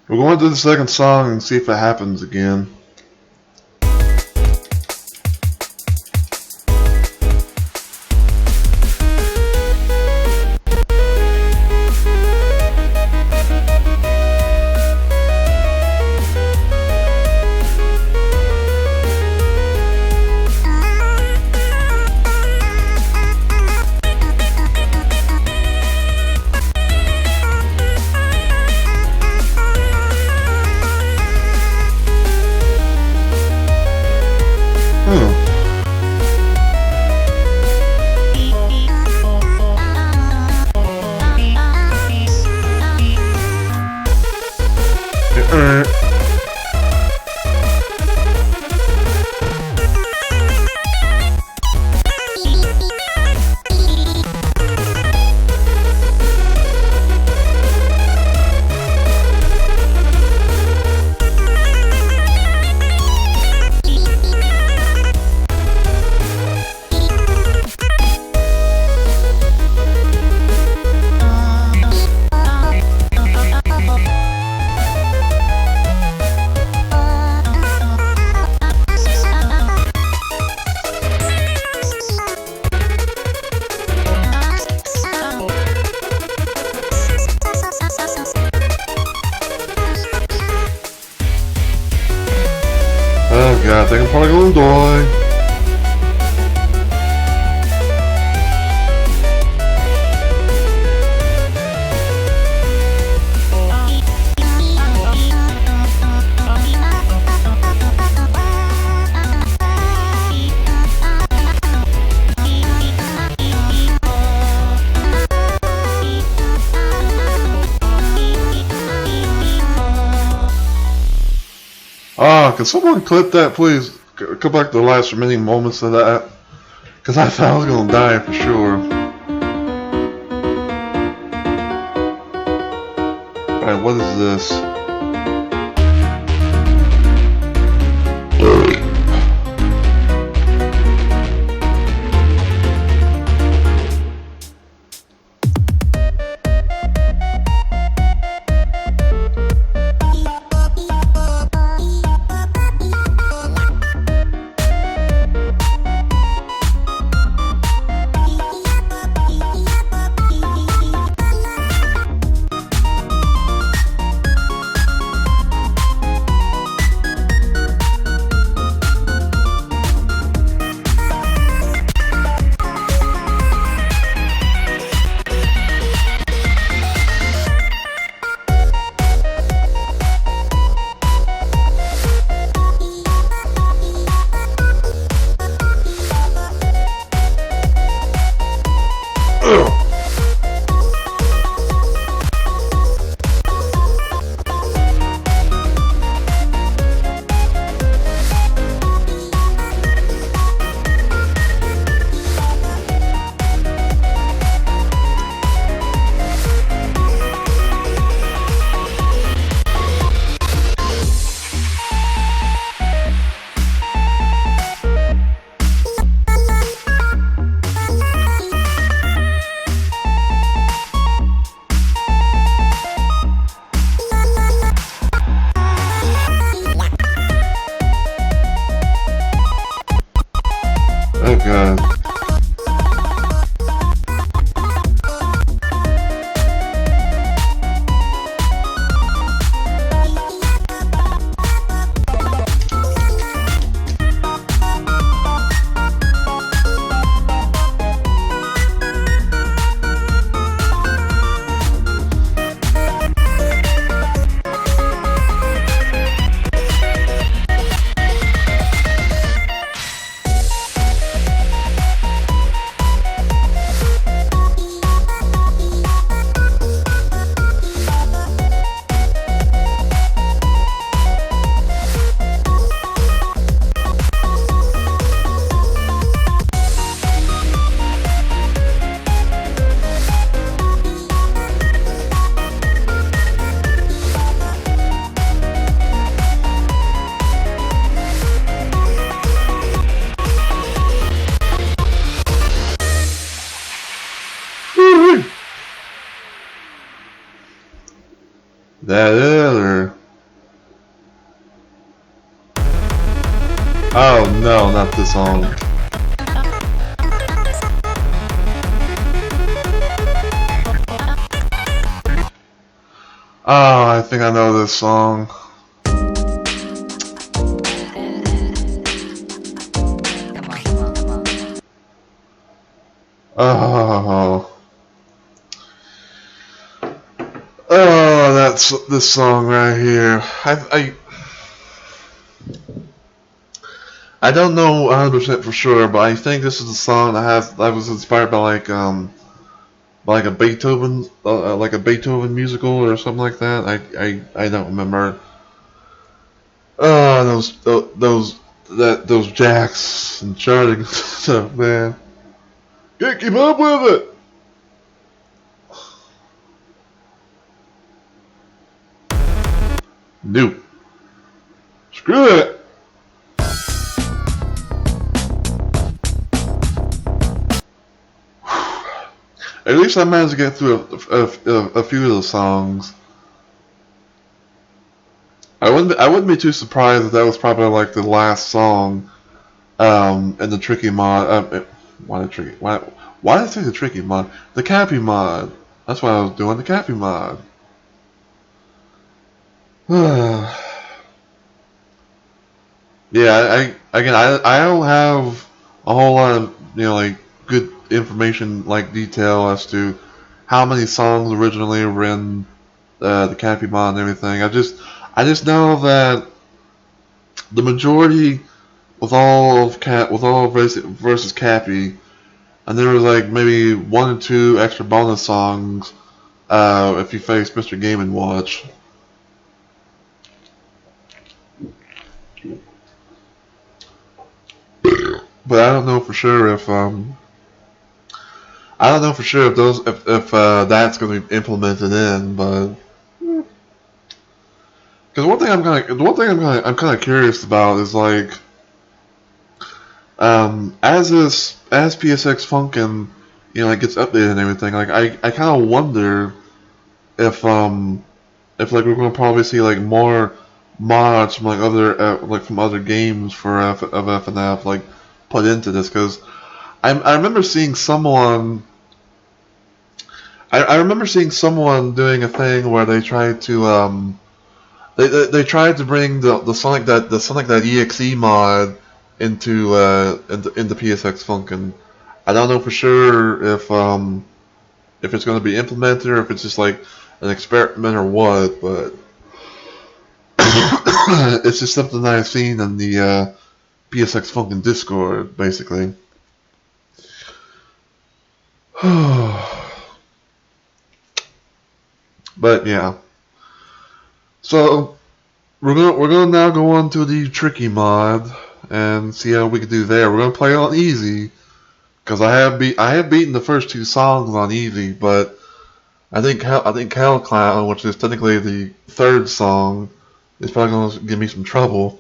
We're going to do the second song and see if it happens again. Oh god, I think I'm probably gonna die. Can someone clip that, please? Go back to the last remaining moments of that. Because I thought I was going to die for sure. Alright, what is this? Oh god. That other Oh no, not this song. Oh, I think I know this song. Oh. Oh, that's this song right here. I don't know 100% for sure, but I think this is the song that was inspired by like a Beethoven musical or something like that. I don't remember. Oh, those jacks and charting stuff, man. Can't keep up with it. Nope. Screw it. At least I managed to get through a few of the songs. I wouldn't be too surprised if that was probably like the last song in the tricky mod. Why did I say the tricky mod? The Cappy mod. That's why I was doing the Cappy mod. Yeah, I don't have a whole lot of like good information, like detail as to how many songs originally were in the Cappy mod and everything. I just know that the majority with all versus Cappy, and there was like maybe 1 or 2 extra bonus songs if you face Mr. Game and Watch. But I don't know for sure if that's going to be implemented in. But because one thing I'm kind of curious about is like as PSX Funkin' like gets updated and everything, like I kind of wonder if like we're going to probably see like more mods from like other games for of FNF like put into this, because I remember seeing someone I remember seeing someone doing a thing where they tried to they tried to bring the Sonic.exe mod into PSX Funkin'. I don't know for sure if it's going to be implemented or if it's just like an experiment or what, but it's just something that I've seen in the PSX Funkin' Discord, basically. But yeah. So we're gonna now go on to the tricky mod and see how we can do there. We're gonna play on easy because I have beaten the first 2 songs on easy, but I think Hell Clown, which is technically the 3rd song, is probably gonna give me some trouble.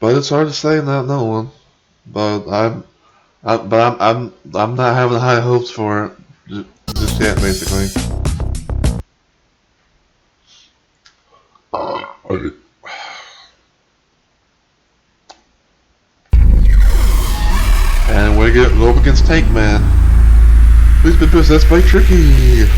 But it's hard to say not knowing. But I'm not having high hopes for it just yet, basically. Okay. And we go up against Tank Man, who's been possessed by Tricky.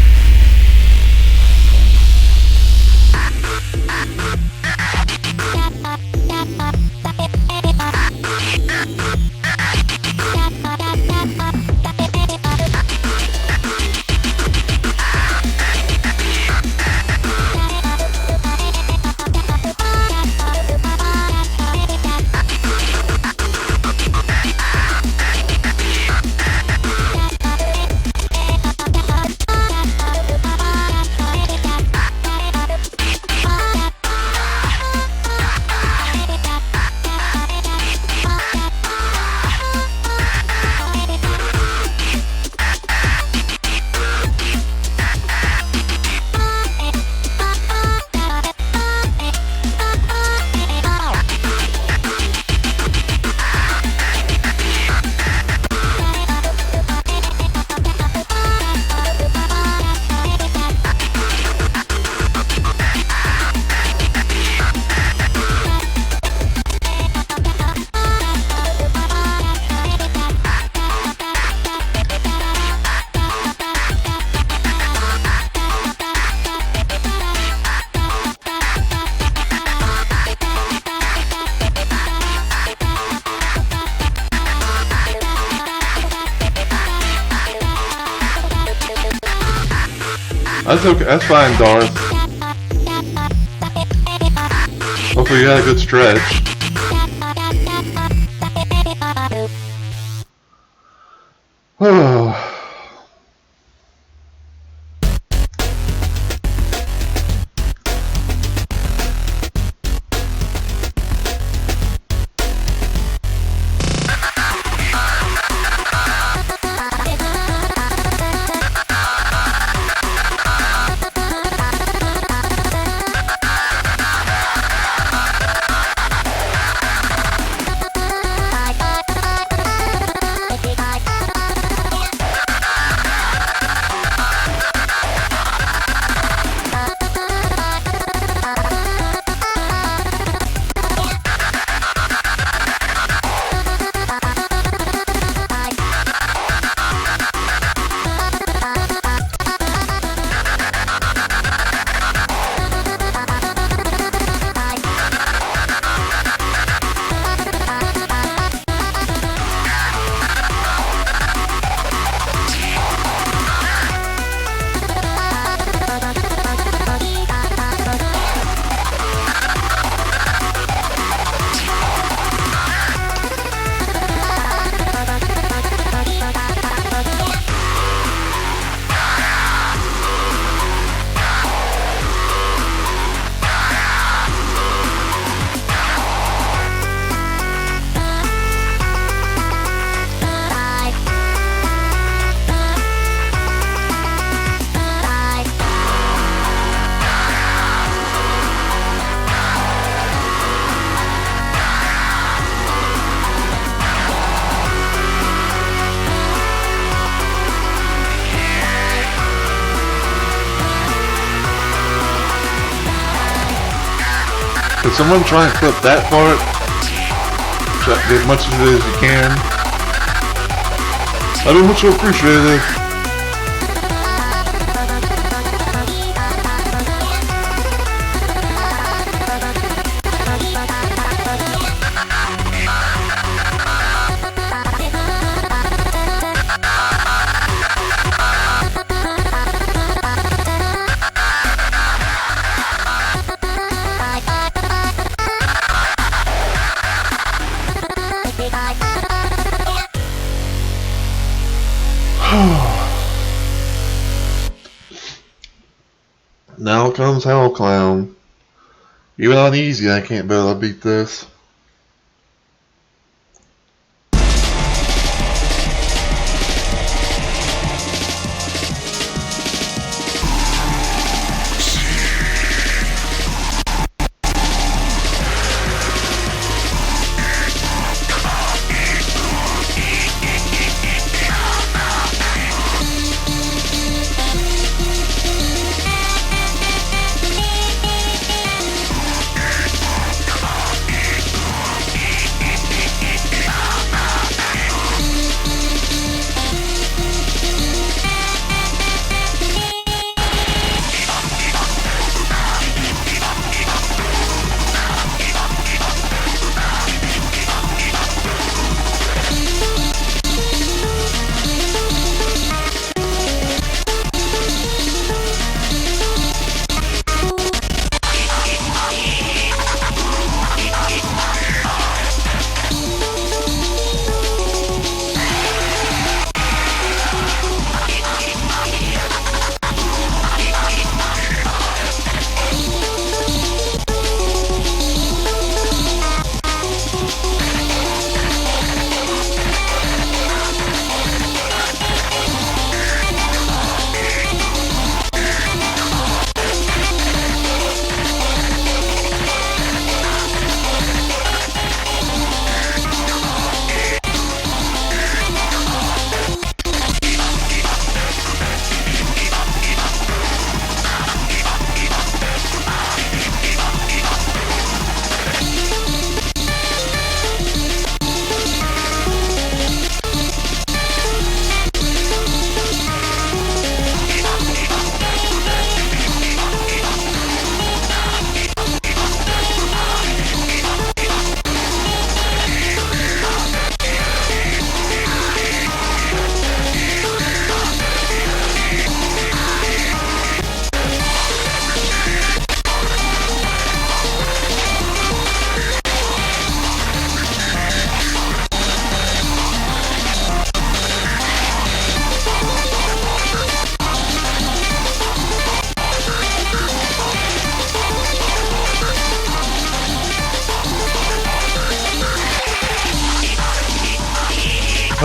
That's okay. That's fine, Darth. Hopefully you had a good stretch. Oh. Could someone try and clip that part? Try to get as much of it as you can. I'd be much appreciated. Now comes Hell Clown. Even on easy, I can't be able to beat this. Oh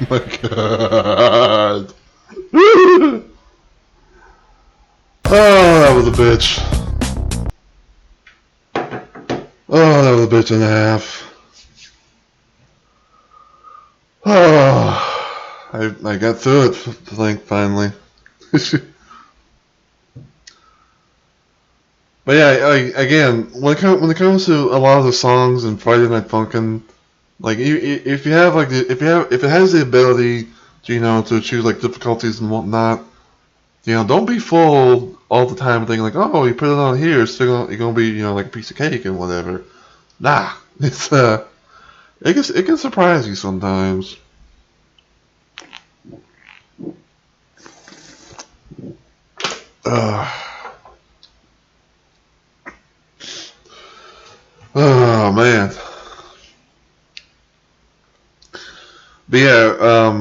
my god. Oh, that was a bitch. Oh, that was a bitch and a half. Oh, I got through it, I think, finally. But yeah, again, when it comes to a lot of the songs in Friday Night Funkin', like if you have like if it has the ability to to choose like difficulties and whatnot, don't be fooled all the time thinking like, oh, you put it on here, it's still you're gonna be like a piece of cake and whatever. Nah, it's it can surprise you sometimes. Oh man. But yeah,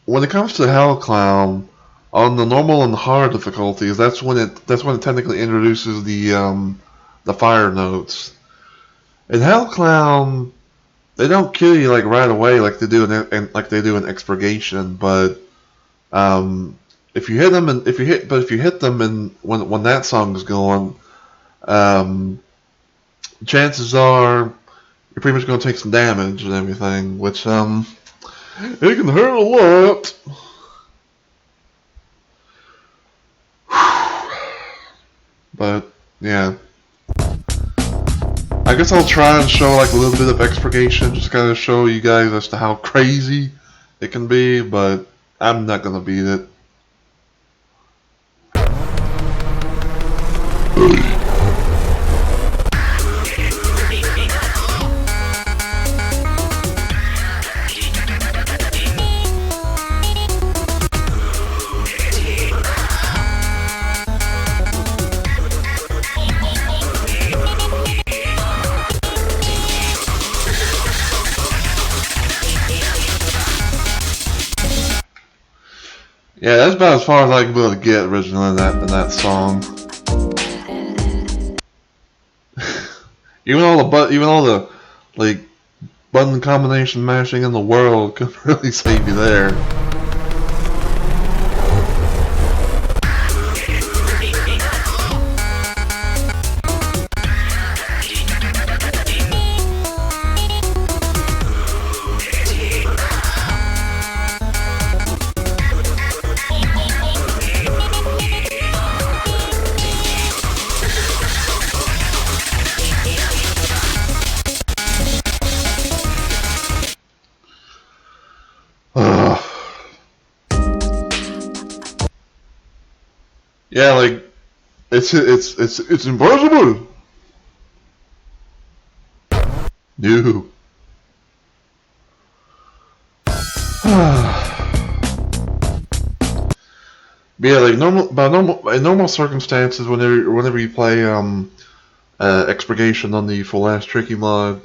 when it comes to Hell Clown, on the normal and hard difficulties, that's when it technically introduces the fire notes. In Hell Clown, they don't kill you like right away like they do in Expurgation, but if you hit them and if you hit them and when that song is going, chances are you're pretty much going to take some damage and everything, which it can hurt a lot. But yeah, I guess I'll try and show like a little bit of Expurgation, just kind of show you guys as to how crazy it can be, but I'm not gonna beat it. Yeah, that's about as far as I can be able to get originally in that song. even all the like button combination mashing in the world could really save you there. Yeah, like it's impossible. No. But yeah, like in normal circumstances, whenever you play Expurgation on the Full Ass Tricky mod,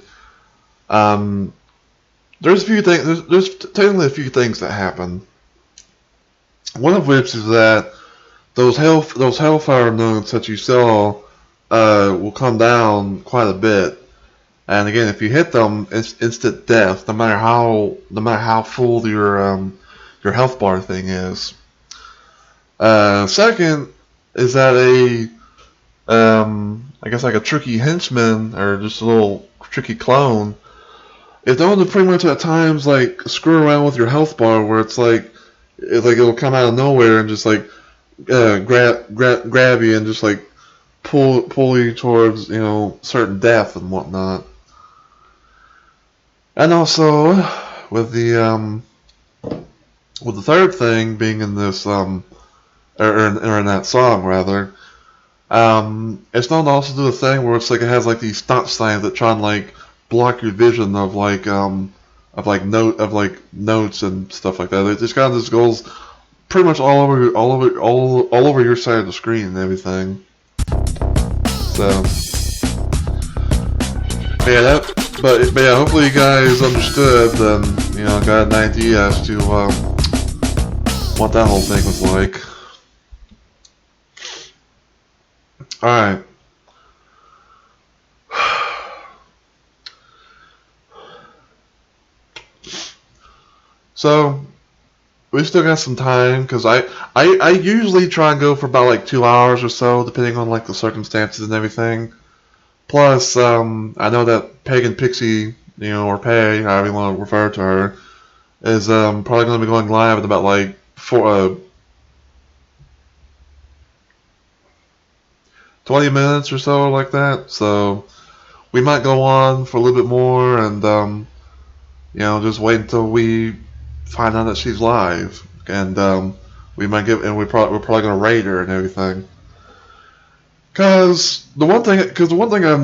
there's a few things. There's technically a few things that happen. One of which is that those hellfire notes that you saw will come down quite a bit, and again, if you hit them, it's instant death, no matter how full your health bar thing is. Second is that I guess like a tricky henchman or just a little tricky clone, if they want to pretty much at times like screw around with your health bar where it's like it'll come out of nowhere and just like grab you and just like pull you towards certain death and whatnot. And also with the third thing being in this or in that song rather, it's known to also do a thing where it's like it has like these stop signs that try and like block your vision of notes and stuff like that. It just kind of just goes pretty much all over your side of the screen and everything. So but yeah, hopefully you guys understood and got an idea as to what that whole thing was like. All right. So we still got some time because I usually try and go for about like 2 hours or so, depending on like the circumstances and everything. Plus, I know that Pagan Pixie, or Pay, however you want to refer to her, is probably going to be going live in about like 20 minutes or so, like that. So we might go on for a little bit more and just wait until we find out that she's live, and we're probably going to raid her and everything. Because one thing I've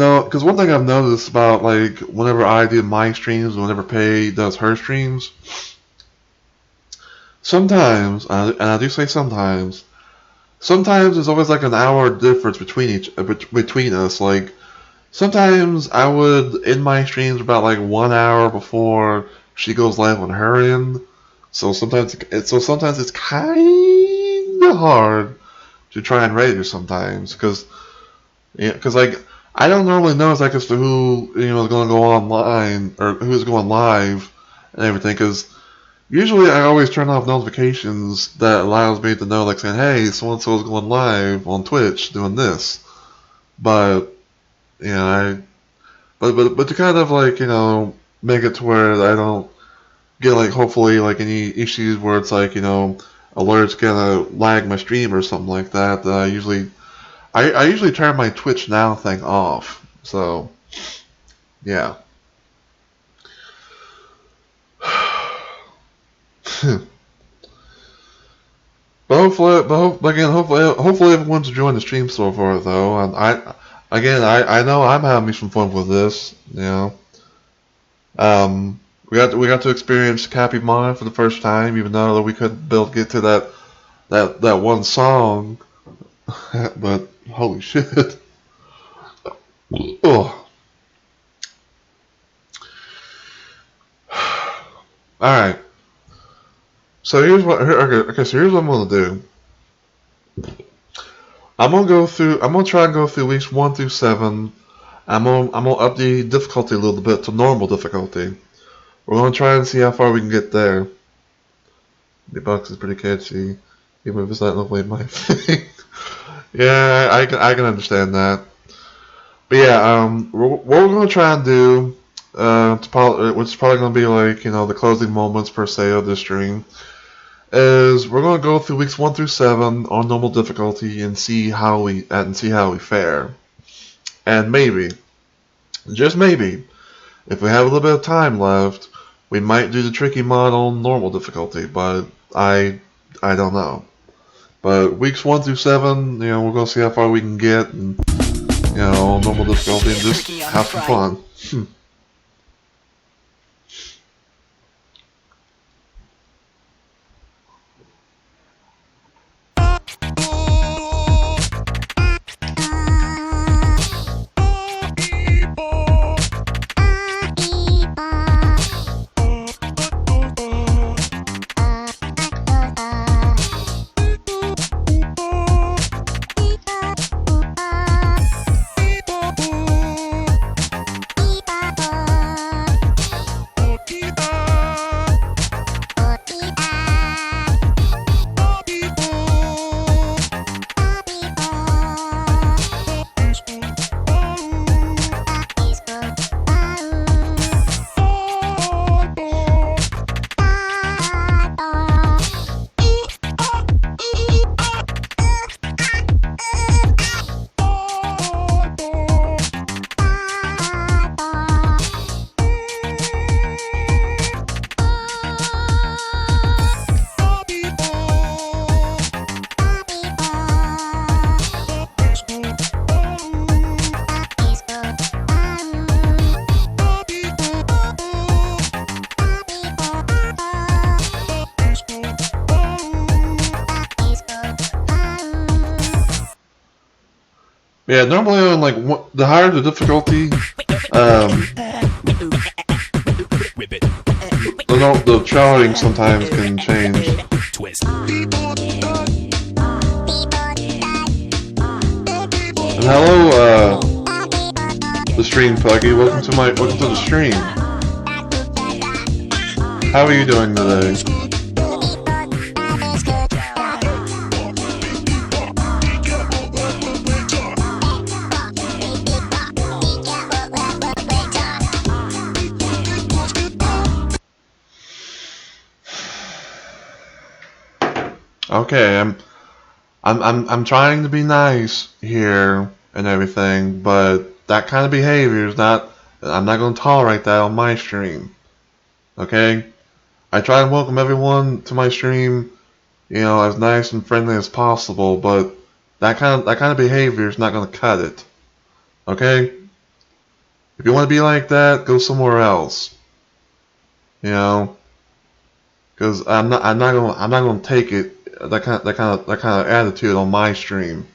noticed about like whenever I do my streams and whenever Pay does her streams, sometimes, and I do say sometimes there's always like an hour difference between us. Like sometimes I would end my streams about like 1 hour before she goes live on her end. So sometimes it's kind of hard to try and rate her sometimes because like I don't normally know like as to who is going to go online or who's going live and everything, because usually I always turn off notifications that allows me to know, like saying, hey, so and so is going live on Twitch doing this. But but to kind of like make it to where I don't get like hopefully like any issues where it's like alerts gonna lag my stream or something like that. I usually turn my Twitch Now thing off. So yeah. Hopefully everyone's enjoying the stream so far though. And I know I'm having some fun with this. We got to experience Cappy Mod for the first time, even though we couldn't get to that one song. But holy shit! Oh. All right. So here's what I'm gonna do. I'm gonna try and go through weeks 1 through 7. I'm gonna up the difficulty a little bit to normal difficulty. We're gonna try and see how far we can get there. The box is pretty catchy, even if it's not really my thing. Yeah, I can understand that. But yeah, what we're gonna try and do, which is probably gonna be like the closing moments per se of this stream, is we're gonna go through weeks 1 through 7 on normal difficulty and see how we fare. And maybe, just maybe, if we have a little bit of time left, we might do the tricky mod on normal difficulty, but I don't know. But weeks 1 through 7, we're gonna see how far we can get, and on normal difficulty, and just have some fun. Yeah, normally on like the higher the difficulty, the shouting sometimes can change. And hello, the stream Puggy. Welcome to the stream. How are you doing today? Okay, I'm trying to be nice here and everything, but that kind of behavior is not. I'm not going to tolerate that on my stream. Okay, I try and welcome everyone to my stream, as nice and friendly as possible, but that kind of behavior is not going to cut it. Okay, if you want to be like that, go somewhere else. Because I'm not going to take it. That kind of attitude on my stream.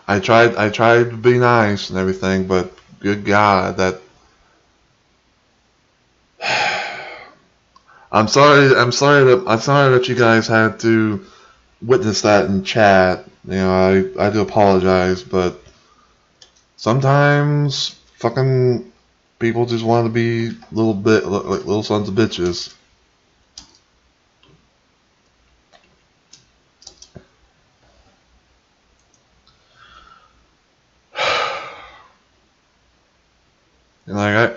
I tried to be nice and everything, but good God, that I'm sorry that you guys had to witness that in chat. I do apologize, but sometimes fucking people just want to be little sons of bitches. And like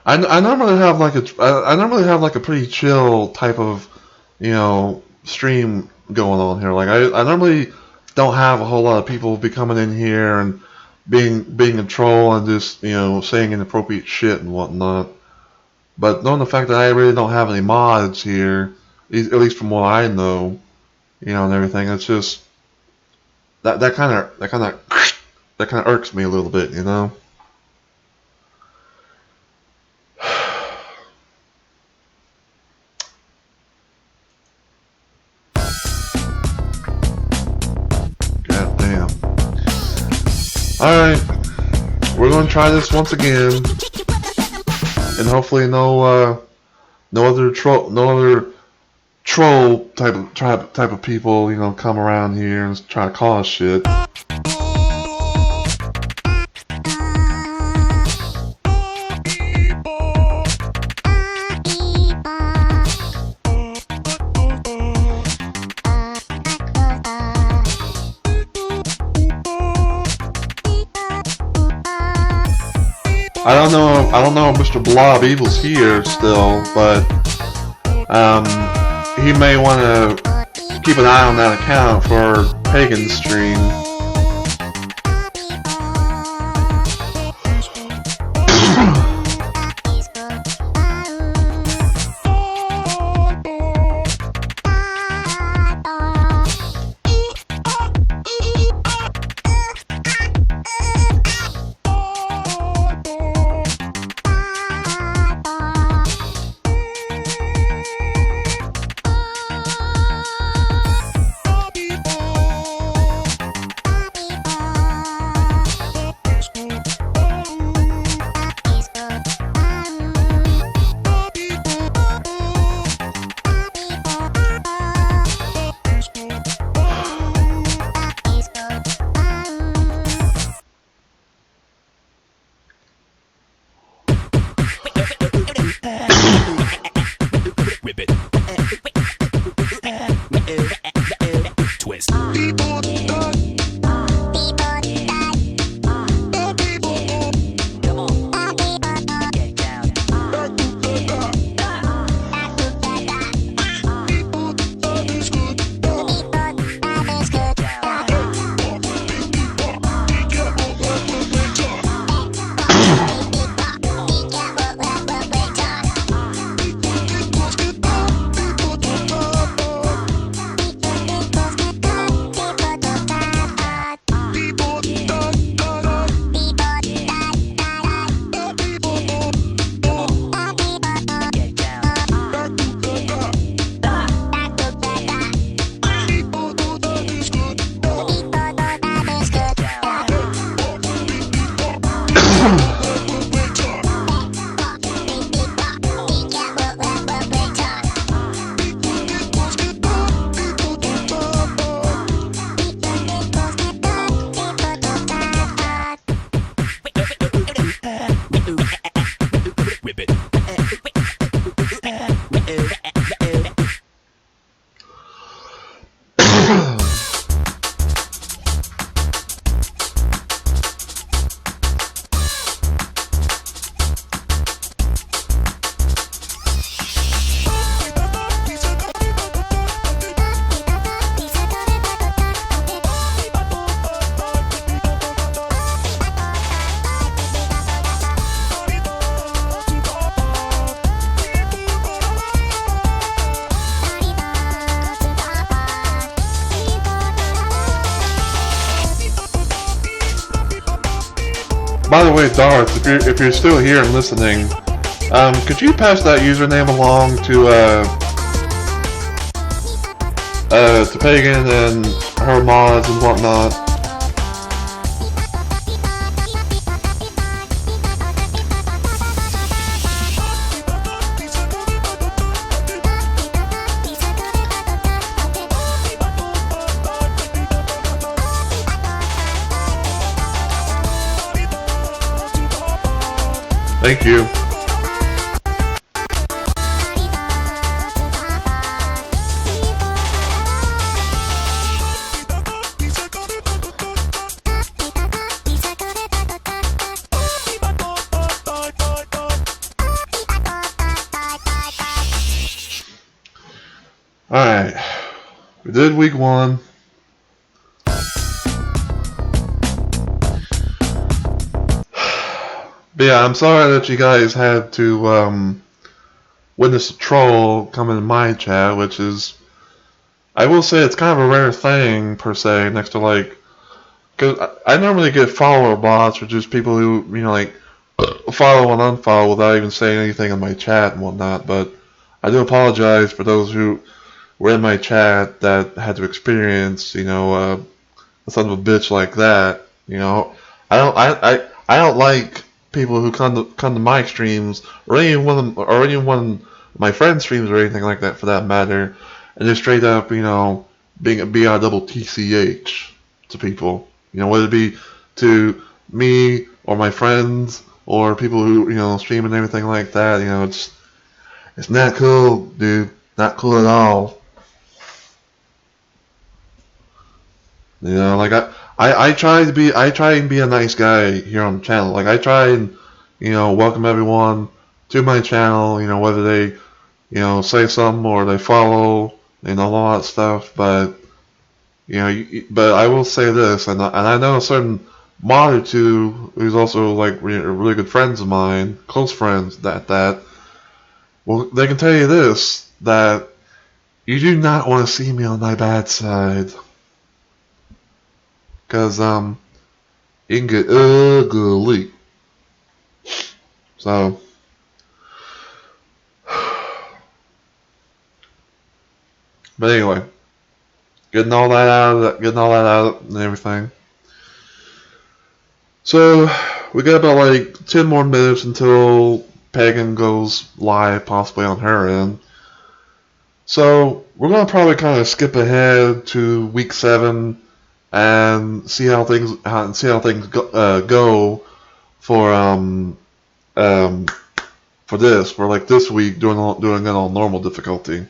I normally have like a pretty chill type of stream going on here. Like I normally don't have a whole lot of people be coming in here and being a troll and just saying inappropriate shit and whatnot. But knowing the fact that I really don't have any mods here, at least from what I know, and everything, it's just that kind of irks me a little bit, Alright, we're going to try this once again, and hopefully no other troll type of people, come around here and try to cause shit. I don't know if Mr. Blob Evil's here still, but he may want to keep an eye on that account for Pagan's stream. by the way, Darth, if you're still here and listening, could you pass that username along to Pagan and her mods and whatnot? Thank you. Alright, we did week 1. But yeah, I'm sorry that you guys had to witness a troll come in my chat, which is, I will say, it's kind of a rare thing per se. Next to like, because I normally get follower bots or just people who like follow and unfollow without even saying anything in my chat and whatnot. But I do apologize for those who were in my chat that had to experience a son of a bitch like that. I don't like people who come to my streams or any one of my friends' streams or anything like that for that matter, and just straight up being a BR-double-TCH to people. Whether it be to me or my friends or people who stream and everything like that. It's not cool, dude. Not cool at all. Like I try and be a nice guy here on the channel. Like I try and welcome everyone to my channel. Whether they say something or they follow, all that stuff. But but I will say this, and I know a certain mod or two who's also like really good friends of mine, close friends. Well, they can tell you this, that you do not want to see me on my bad side. Because, it can get ugly. So, but anyway, getting all that out and everything. So, we got about like 10 more minutes until Pagan goes live, possibly on her end. So, we're going to probably kind of skip ahead to week 7 and see how things go for this week, doing it on normal difficulty.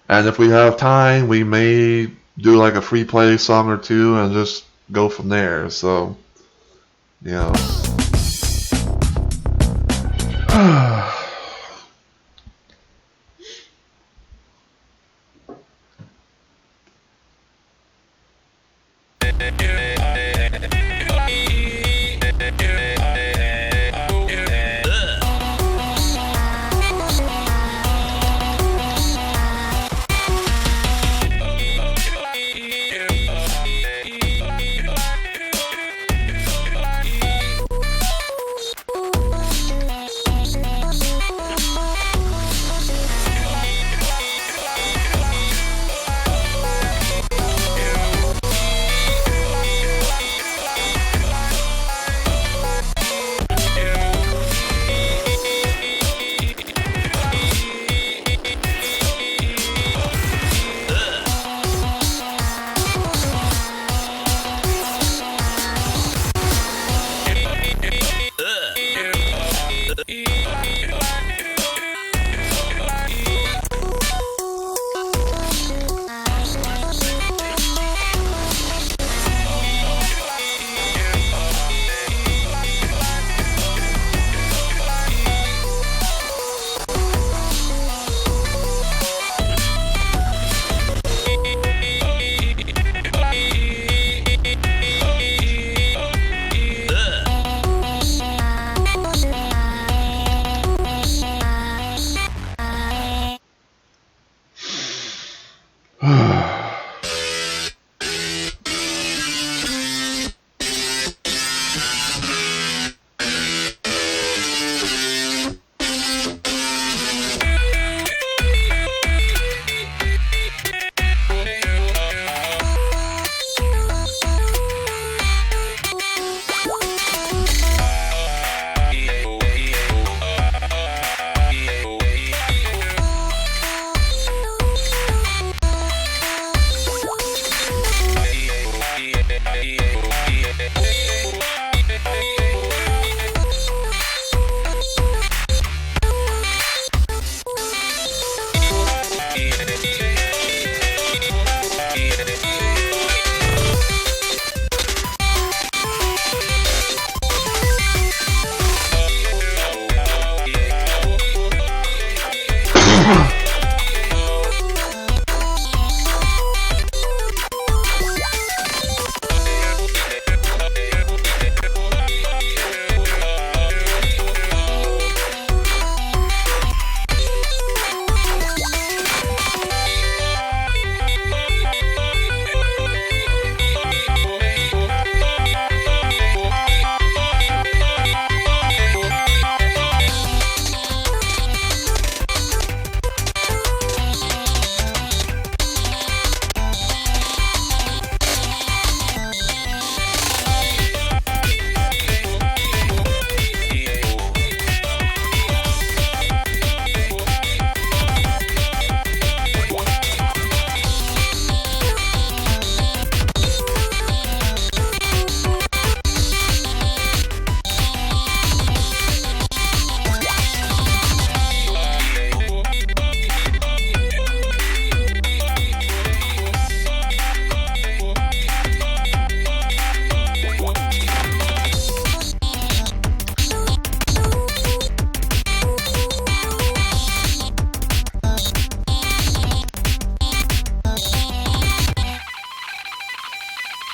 And if we have time, we may do like a free play song or two and just go from there. So,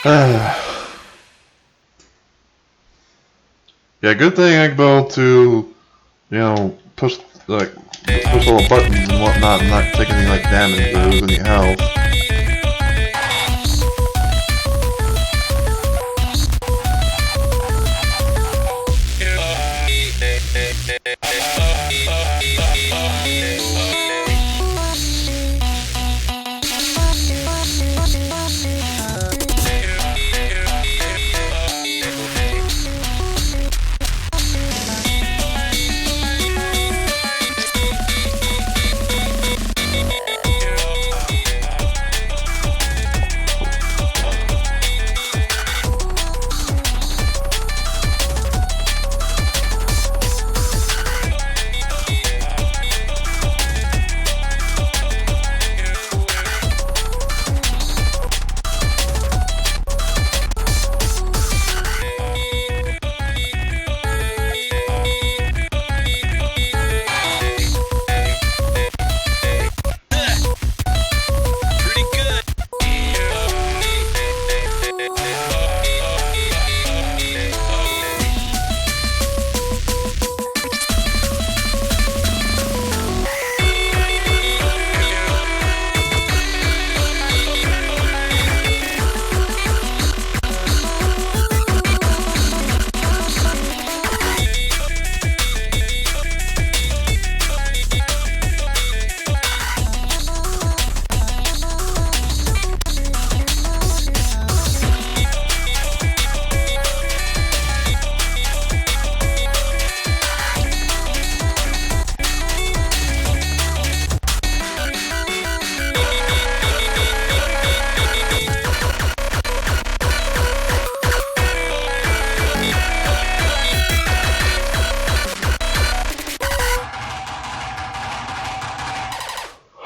Yeah, good thing I can able to, push all the buttons and whatnot and not take any like damage or lose any health.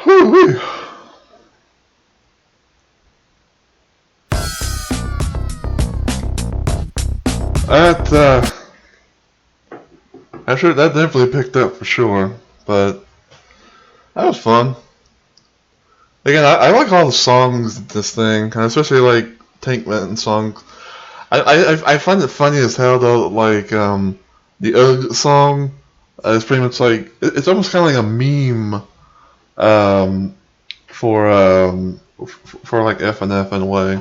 Whew. That definitely picked up for sure, but that was fun. Again, I like all the songs in this thing, especially like Tank Minton songs. I find it funny as hell though, like the Ugh song is pretty much like it's almost kind of like a meme for like FNF in a way.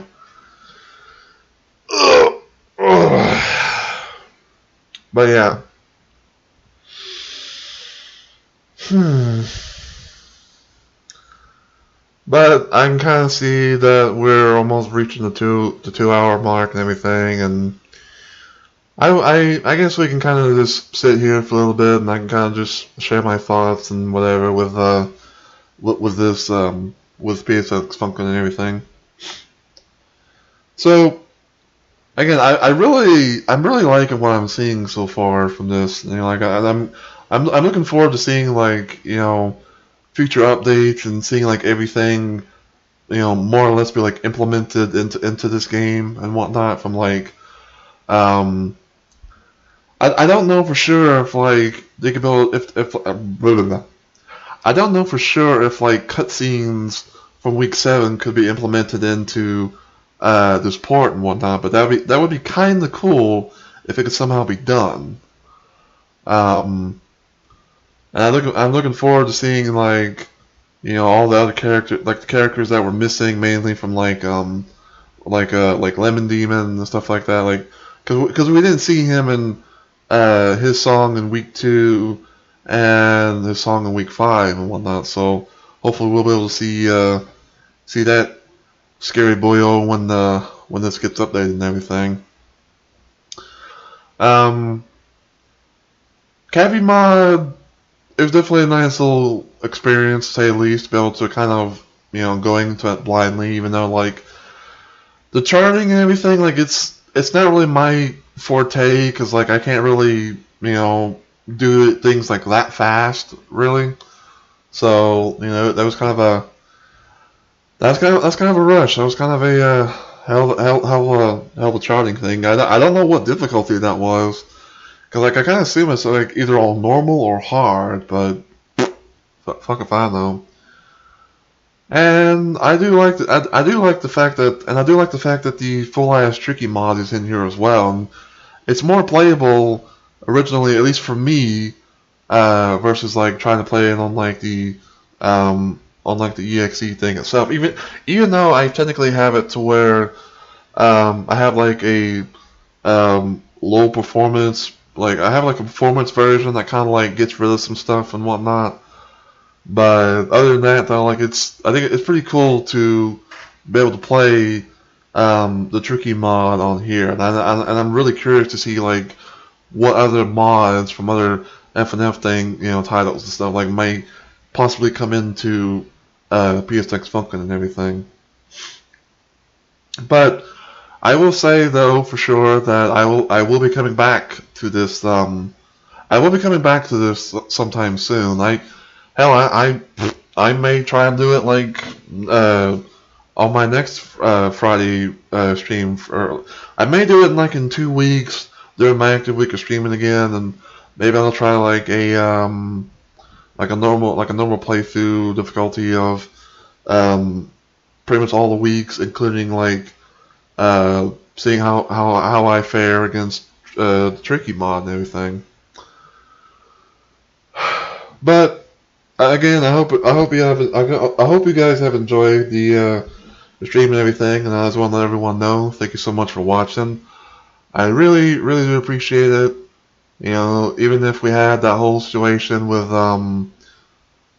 But yeah. But I can kind of see that we're almost reaching the 2 hour mark and everything, and I guess we can kind of just sit here for a little bit, and I can kind of just share my thoughts and whatever with this with PSX Funkin' and everything. So again, I'm really liking what I'm seeing so far from this. Like I'm looking forward to seeing like future updates and seeing like everything more or less be like implemented into this game and whatnot from like I don't know for sure if like they could build if I don't know for sure if like cutscenes from week 7 could be implemented into this port and whatnot, but that would be kind of cool if it could somehow be done. And I'm looking forward to seeing like all the other characters, like the characters that were missing mainly from like Lemon Demon and stuff like that, like because we didn't see him in his song in week 2 and his song in week 5 and whatnot. So hopefully we'll be able to see that scary boyo when this gets updated and everything. Cavi Mod, it was definitely a nice little experience, to say the least, to be able to kind of go into it blindly, even though like the charting and everything, like it's not really my forte, because like I can't really do things like that fast really. So that was kind of a rush. That was kind of a hell of a charting thing. I don't know what difficulty that was, because like I kind of assume it's like either all normal or hard, but fuck if I know. And I do like the fact that the full ass tricky mod is in here as well. And it's more playable originally, at least for me, versus like trying to play it on like the EXE thing itself. Even though I technically have it to where I have like a low performance, like I have like a performance version that kind of like gets rid of some stuff and whatnot. But other than that, though, like I think it's pretty cool to be able to play the tricky mod on here, and I'm really curious to see like what other mods from other FNF titles and stuff like might possibly come into PSX Funkin' and everything. But I will say though for sure that I will be coming back to this sometime soon. I may try and do it like on my next Friday stream. I may do it like in 2 weeks during my active week of streaming again, and maybe I'll try like a normal playthrough difficulty of pretty much all the weeks, including like seeing how I fare against the tricky mod and everything. But again, I hope you guys have enjoyed the stream and everything, and I just want to let everyone know, thank you so much for watching. I really do appreciate it. You know, even if we had that whole situation with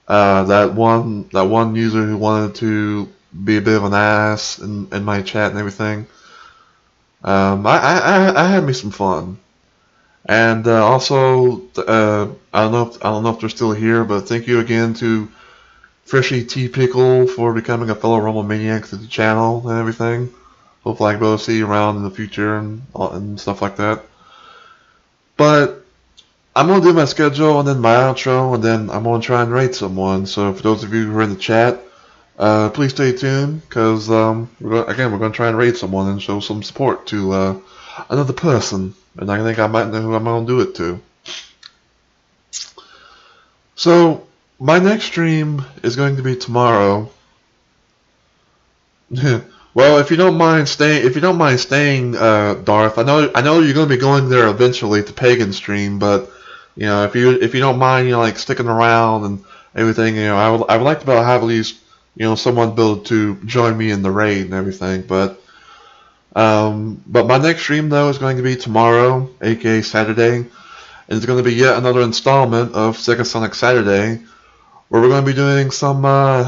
that one user who wanted to be a bit of an ass in my chat and everything, I had me some fun. And also, I don't know if they're still here, but thank you again to Freshy T Pickle for becoming a fellow Rumble Maniac to the channel and everything. Hopefully I can be able to see you around in the future and stuff like that. But I'm going to do my schedule and then my outro, and then I'm going to try and rate someone. So for those of you who are in the chat, please stay tuned, because we're going to try and rate someone and show some support to another person. And I think I might know who I'm going to do it to. So my next stream is going to be tomorrow. Well, if you don't mind staying, Darth, I know you're going to be going there eventually to Pagan stream, but you know, if you don't mind, like sticking around and everything, you know, I would like to have at least, you know, someone be able to join me in the raid and everything. But my next stream though is going to be tomorrow, aka Saturday, and it's going to be yet another installment of Sega Sonic Saturday, where we're going to be doing some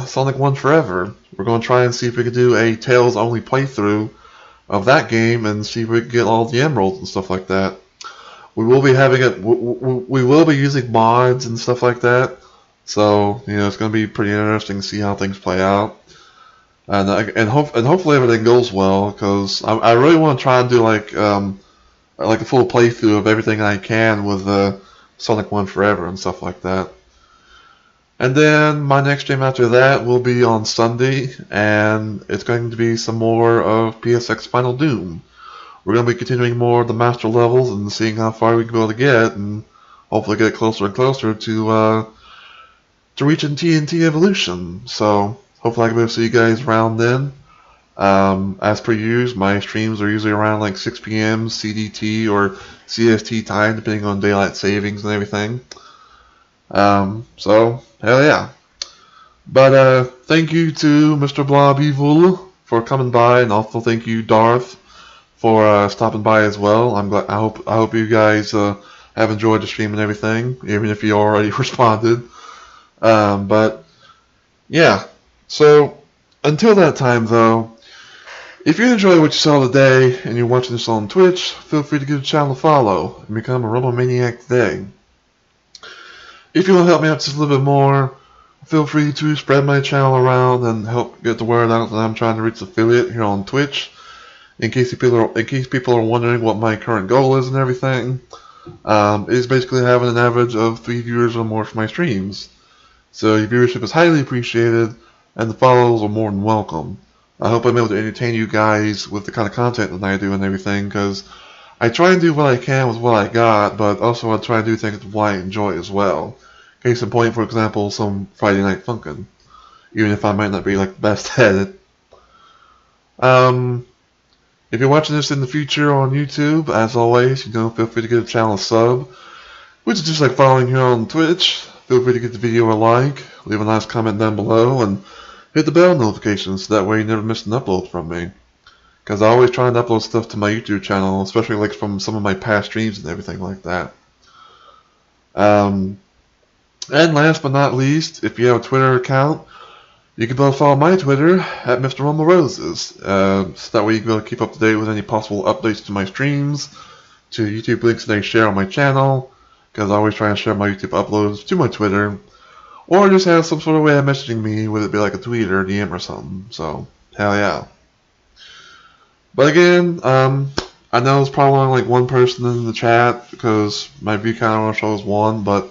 Sonic 1 Forever. We're going to try and see if we can do a Tails only playthrough of that game and see if we can get all the emeralds and stuff like that. We will be having it. We will be using mods and stuff like that. So you know, it's going to be pretty interesting to see how things play out. And hopefully everything goes well, because I really want to try and do like a full playthrough of everything I can with Sonic 1 Forever and stuff like that. And then my next stream after that will be on Sunday, and it's going to be some more of PSX Final Doom. We're going to be continuing more of the master levels and seeing how far we can be able to get, and hopefully get closer and closer to reaching TNT Evolution. So hopefully I can be able to see you guys around then. As per usual, my streams are usually around like 6 p.m. CDT or CST time, depending on daylight savings and everything. So hell yeah. But thank you to Mr. Blob Evil for coming by, and also thank you, Darth, for stopping by as well. I hope you guys have enjoyed the stream and everything, even if you already responded. But yeah. So until that time, though, if you enjoyed what you saw today and you're watching this on Twitch, feel free to give the channel a follow and become a Rumble Maniac today. If you want to help me out just a little bit more, feel free to spread my channel around and help get the word out that I'm trying to reach affiliate here on Twitch. In case people are wondering what my current goal is and everything, it is basically having an average of 3 viewers or more for my streams. So your viewership is highly appreciated, and the follows are more than welcome. I hope I'm able to entertain you guys with the kind of content that I do and everything, because I try and do what I can with what I got, but also I try and do things that I enjoy as well. Case in point, for example, some Friday Night Funkin'. even if I might not be like the best at it. If you're watching this in the future on YouTube, as always, feel free to give the channel a sub, which is just like following here on Twitch. Feel free to give the video a like, leave a nice comment down below, and hit the bell notifications so that way you never miss an upload from me. Because I always try and upload stuff to my YouTube channel, especially like from some of my past streams and everything like that. And last but not least, if you have a Twitter account, you can both follow my Twitter at Mr. Rumble Roses. So that way you can be able to keep up to date with any possible updates to my streams, to YouTube links that I share on my channel, because I always try and share my YouTube uploads to my Twitter, or just have some sort of way of messaging me, whether it be like a tweet or a DM or something. So, hell yeah. But again, I know it's probably only like one person in the chat because my view count only shows one, but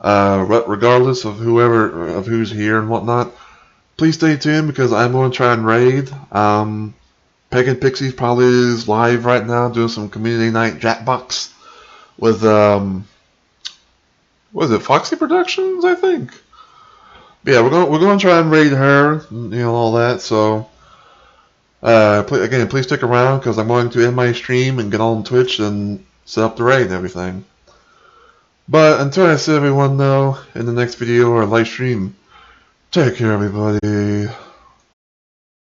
regardless of who's here and whatnot, please stay tuned because I'm going to try and raid. Peg and Pixies probably is live right now doing some community night Jackbox with what is it, Foxy Productions, I think. But yeah, we're going to try and raid her, all that. So please stick around because I'm going to end my stream and get on Twitch and set up the raid and everything. But until I see everyone though in the next video or live stream, take care everybody.